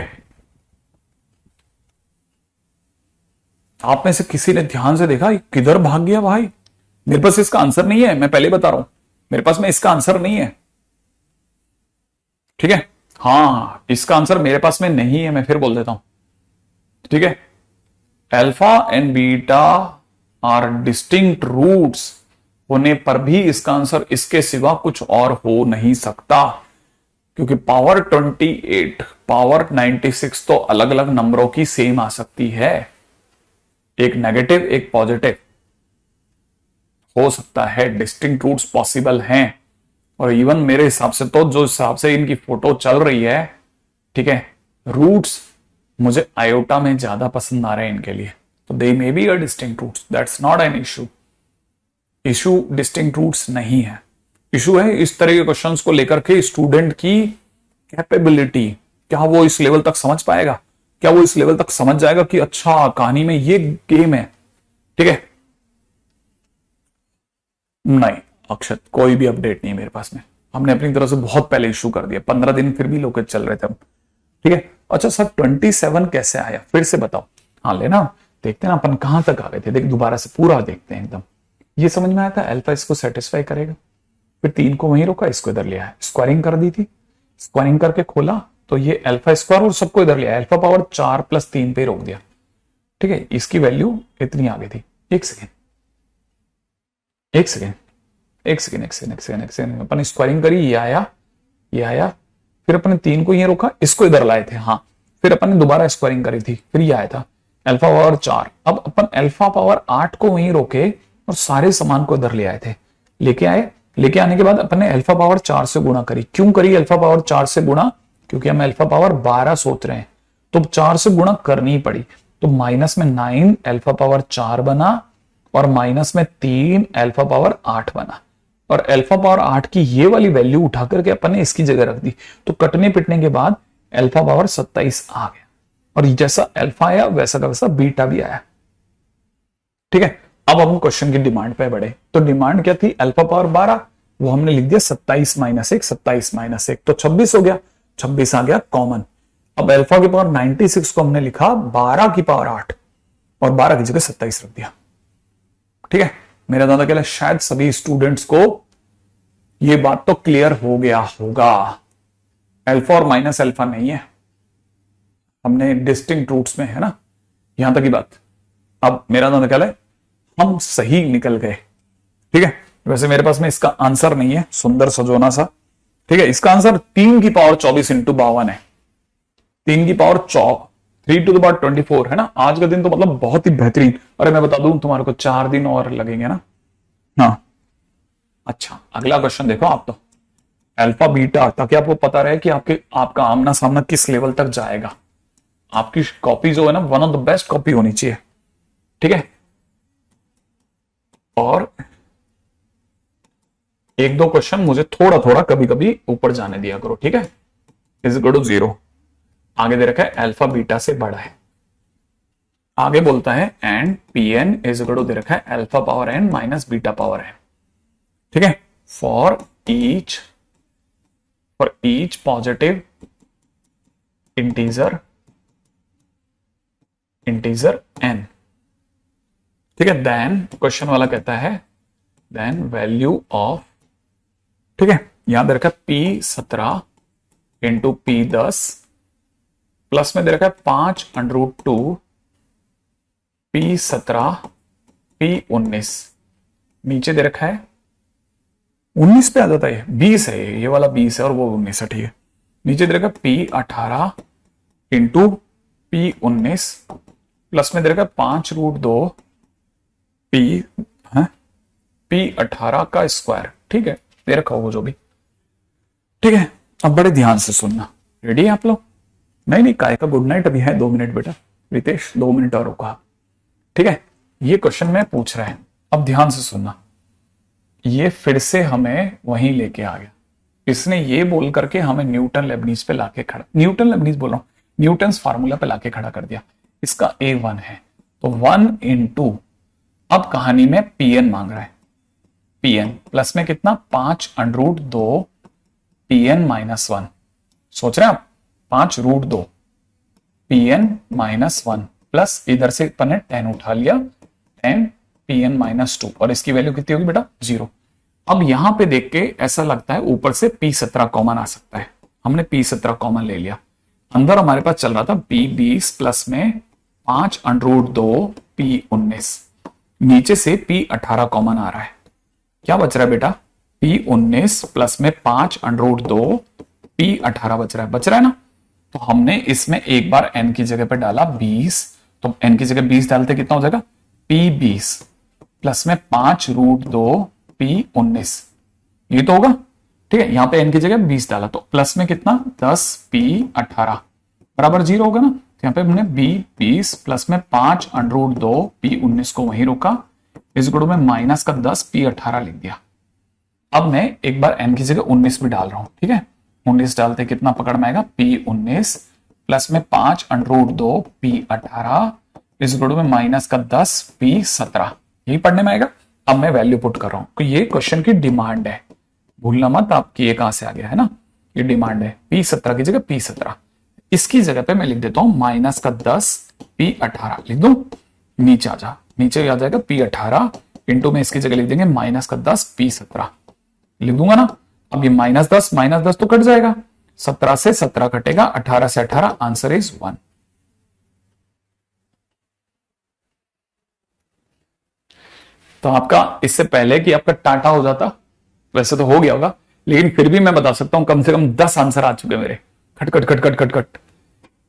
Speaker 1: आप में से किसी ने ध्यान से देखा किधर भाग गया भाई? मेरे पास इसका आंसर नहीं है, मैं पहले बता रहा हूं, मेरे पास में इसका आंसर नहीं है, ठीक है। हाँ इसका आंसर मेरे पास में नहीं है, मैं फिर बोल देता हूं, ठीक है। Alpha and beta are distinct roots होने पर भी इसका आंसर इसके सिवा कुछ और हो नहीं सकता, क्योंकि पावर 28 पावर 96 तो अलग अलग नंबरों की सेम आ सकती है, एक नेगेटिव एक पॉजिटिव हो सकता है, डिस्टिंक्ट रूट्स पॉसिबल हैं। और इवन मेरे हिसाब से तो जो हिसाब से इनकी फोटो चल रही है, ठीक है, रूट्स मुझे आयोटा में ज्यादा पसंद आ रहे हैं इनके लिए, तो they may be a distinct roots, that's not an issue. Issue distinct roots नहीं है, इशू है इस तरह के क्वेश्चंस को लेकर के स्टूडेंट की कैपेबिलिटी, क्या वो इस लेवल तक समझ पाएगा, क्या वो इस लेवल तक समझ जाएगा कि अच्छा कहानी में ये गेम है, ठीक है। नहीं अक्षत, कोई भी अपडेट नहीं है मेरे पास में, हमने अपनी तरफ से बहुत पहले इशू कर दिया, 15 दिन फिर भी लोग चल रहे थे हम, ठीक है। अच्छा सर 27 कैसे आया, फिर से बताओ। हाँ लेना, देखते ना अपन कहां तक आ गए थे, देख दोबारा से पूरा देखते हैं एकदम। ये समझ में आया था अल्फा इसको सेटिस्फाई करेगा, फिर 3 को वहीं रोका, इसको इधर लिया है, स्क्वायरिंग कर दी थी, स्क्वायरिंग करके खोला तो ये अल्फा स्क्वायर और सबको इधर लिया, अल्फा पावर 4 + 3 पे रोक दिया, ठीक है। इसकी वैल्यू इतनी आ गई थी, एक सेकेंड एक सेकेंड एक सेकेंड एक सेकेंड एक सेकेंड एक सेकेंड, अपन स्क्वायरिंग करी, ये आया ये आया, फिर अपन ने 3 को ये रोका, इसको इधर लाए थे, हाँ, फिर अपन ने दोबारा स्क्वायरिंग करी थी, फिर ये आया था अल्फा पावर 4। अब अपन अल्फा पावर 8 को वहीं रोके और सारे सामान को इधर ले आए थे, लेके आए, लेके आने के बाद अपन ने अल्फा पावर 4 से गुणा करी। क्यों करी अल्फा पावर 4 से गुणा? क्योंकि हम अल्फा पावर 12 सोच रहे हैं, तो 4 से गुणा करनी पड़ी, तो माइनस में 9 अल्फा पावर 4 बना और माइनस में 3 अल्फा पावर 8 बना, और अल्फा पावर 8 की ये वाली वैल्यू उठा करके अपन ने इसकी जगह रख दी, तो कटने पिटने के बाद अल्फा पावर 27 आ गया, और जैसा अल्फा आया वैसा का वैसा बीटा भी आया, ठीक है। अब हम क्वेश्चन की डिमांड पे बढ़े, तो डिमांड क्या थी? अल्फा पावर 12, वो हमने लिख दिया 27 - 1, 27 - 1 तो 26 हो गया, 26 आ गया कॉमन। अब अल्फा की पावर 96 को हमने लिखा 12 की पावर 8 और 12 की जगह 27 रख दिया, ठीक है। मेरा दादा कहला शायद सभी स्टूडेंट्स को यह बात तो क्लियर हो गया होगा, अल्फा और माइनस अल्फा नहीं है, हमने डिस्टिंक्ट रूट्स में है ना, यहां तक की बात। अब मेरा दादा कहला हम सही निकल गए, ठीक है। वैसे मेरे पास में इसका आंसर नहीं है, सुंदर सजोना सा, ठीक है। इसका आंसर 3 की पावर 24 इंटू 52 है, 3 की पावर 3 टू द पावर 24 है ना। आज का दिन तो मतलब बहुत ही बेहतरीन। अरे मैं बता दूं तुम्हारे को 4 दिन और लगेंगे ना। हाँ अच्छा, अगला क्वेश्चन देखो आप तो, अल्फा बीटा, ताकि आपको पता रहे कि आपका आमना सामना किस लेवल तक जाएगा। आपकी कॉपी जो है ना, one of the best copy होनी चाहिए, ठीक है। और एक दो क्वेश्चन मुझे थोड़ा थोड़ा कभी कभी ऊपर जाने दिया करो, ठीक है। इज इक्वल टू 0, आगे दे रखा है अल्फा बीटा से बड़ा है, आगे बोलता है and p n is equal to दे रखा है alpha power N minus beta power n, ठीक है। For each positive integer n, ठीक है। देन क्वेश्चन वाला कहता है देन वैल्यू ऑफ, ठीक है, यहां दे रखा है P17 इंटू P10 प्लस में दे रखा है 5√2 P17 P19, नीचे दे रखा है 19 पे आ जाता है, 20 है ये वाला 20 है और वो 19 है, ठीक है। नीचे दे रखा है P18 इंटू P19 प्लस में दे रखा है 5√2 P18 का स्क्वायर, ठीक है, दे रखा होगा जो भी, ठीक है। अब बड़े ध्यान से सुनना, रेडी है आप लोग? नहीं काय का गुड नाइट अभी है 2 मिनट बेटा, रितेश 2 मिनट और रुका, ठीक है। ये क्वेश्चन में पूछ रहा है, अब ध्यान से सुनना। ये फिर से हमें वहीं लेके आ गया, इसने ये बोल करके हमें न्यूटन लेबनीज पे लाके खड़ा, न्यूटन लेबनीज बोल रहा हूं, न्यूटन्स फार्मूला पे लाके खड़ा कर दिया। इसका A1 है तो 1 इंटू, अब कहानी में Pn मांग रहा है, Pn प्लस में कितना 5√2 Pn माइनस 1, सोच रहे हैं आप 5√2 Pn माइनस 1 प्लस इधर से अपन ने 10 उठा लिया 10 Pn माइनस 2, और इसकी वैल्यू कितनी होगी बेटा 0। अब यहां पे देख के ऐसा लगता है ऊपर से P17 कॉमन आ सकता है, हमने P17 कॉमन ले लिया, अंदर हमारे पास चल रहा था P20 प्लस में 5√2 P19, नीचे से P18 कॉमन आ रहा है, क्या बच रहा है बेटा P19 प्लस में 5√2 P18 बच रहा है ना। तो हमने इसमें एक बार n की जगह पे डाला 20, तो n की जगह 20 डालते कितना हो जाएगा P20 प्लस में 5√2 P19, ये तो होगा, ठीक है। यहां पे n की जगह 20 डाला तो प्लस में कितना 10 P18 बराबर 0 होगा ना। तो यहां पे हमने B20 प्लस में 5√2 P19 को वहीं रोका, इस गुण में माइनस का 10 P18 लिख दिया। अब मैं एक बार n की जगह 19 भी डाल रहा हूं, ठीक है। 19 डालते कितना पकड़ में आएगा P19 प्लस में 5√2 P18 इस गुण में माइनस का 10 P17, यही पढ़ने में आएगा। अब मैं वैल्यू पुट कर रहा हूं, तो ये क्वेश्चन की डिमांड है, भूलना मत आपकी ये कहां से आ गया है ना, ये डिमांड है। P17 की जगह P17, इसकी जगह पे मैं लिख देता हूं माइनस का 10 P18 लिख दूं, नीचे आ जाएगा P18 इंटू में इसकी जगह लिख देंगे माइनस का 10 P17 लिख दूंगा ना। अब ये माइनस 10 तो कट जाएगा, 17 से 17 कटेगा, 18 से 18, आंसर इज 1। तो आपका इससे पहले कि आपका टाटा हो जाता, वैसे तो हो गया होगा, लेकिन फिर भी मैं बता सकता हूं कम से कम 10 आंसर आ चुके मेरे, खट खट खट खट खट खट,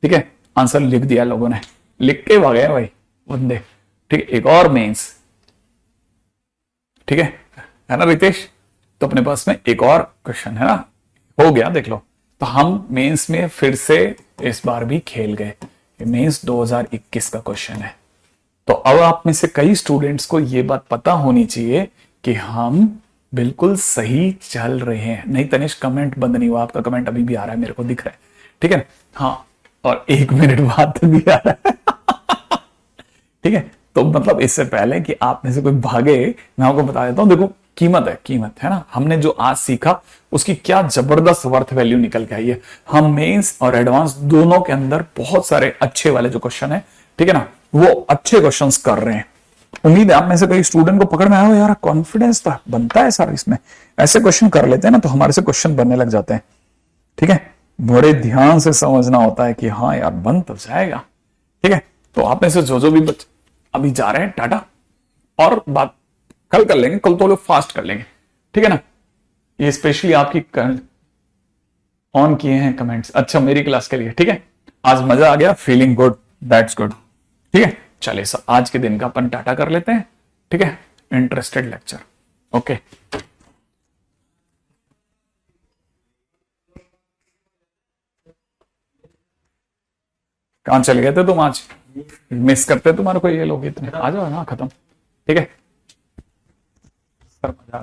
Speaker 1: ठीक है। आंसर लिख दिया लोगों ने, लिख के भागे भाई बंदे, ठीक है। एक और मेंस, ठीक है ना रितेश। तो अपने पास में एक और क्वेश्चन है ना, हो गया देख लो। तो हम मेंस में फिर से इस बार भी खेल गए, मेंस 2021 का क्वेश्चन है। तो अब आप में से कई स्टूडेंट्स को यह बात पता होनी चाहिए कि हम बिल्कुल सही चल रहे हैं। नहीं तनिष कमेंट बंद नहीं हुआ, आपका कमेंट अभी भी आ रहा है, मेरे को दिख रहा है, ठीक है। हाँ, और 1 मिनट बाद भी आ रहा है ठीक है। तो मतलब इससे पहले कि आप में से कोई भागे, मैं आपको बता देता हूं, देखो कीमत है ना, हमने जो आज सीखा उसकी क्या जबरदस्त वर्थ वैल्यू निकल के आई है। हम मेंस और एडवांस दोनों के अंदर बहुत सारे अच्छे वाले जो क्वेश्चन है, ठीक है ना, वो अच्छे क्वेश्चंस कर रहे हैं। उम्मीद है आप में से कई स्टूडेंट को पकड़ में आया हो, यार कॉन्फिडेंस तो बनता है सारा इसमें, ऐसे क्वेश्चन कर लेते हैं ना तो हमारे से क्वेश्चन बनने लग जाते हैं, ठीक है। बड़े ध्यान से समझना होता है कि हाँ यार बन तो जाएगा, ठीक है। तो आप में से जो भी अभी जा रहे हैं टाटा, और बात कल कर लेंगे, कल तो लोग फास्ट कर लेंगे, ठीक है ना। ये स्पेशली आपकी ऑन किए हैं कमेंट्स, अच्छा मेरी क्लास के लिए, ठीक है। आज मजा आ गया, फीलिंग गुड, दैट्स गुड, ठीक है। चलिए सर आज के दिन का अपन टाटा कर लेते हैं, ठीक है। Interested lecture, okay. कहां चले गए थे तुम आज, मिस करते तुम्हारे को ये लोग इतने, आ जाओ ना, खत्म, ठीक है सर, मजा आ गया।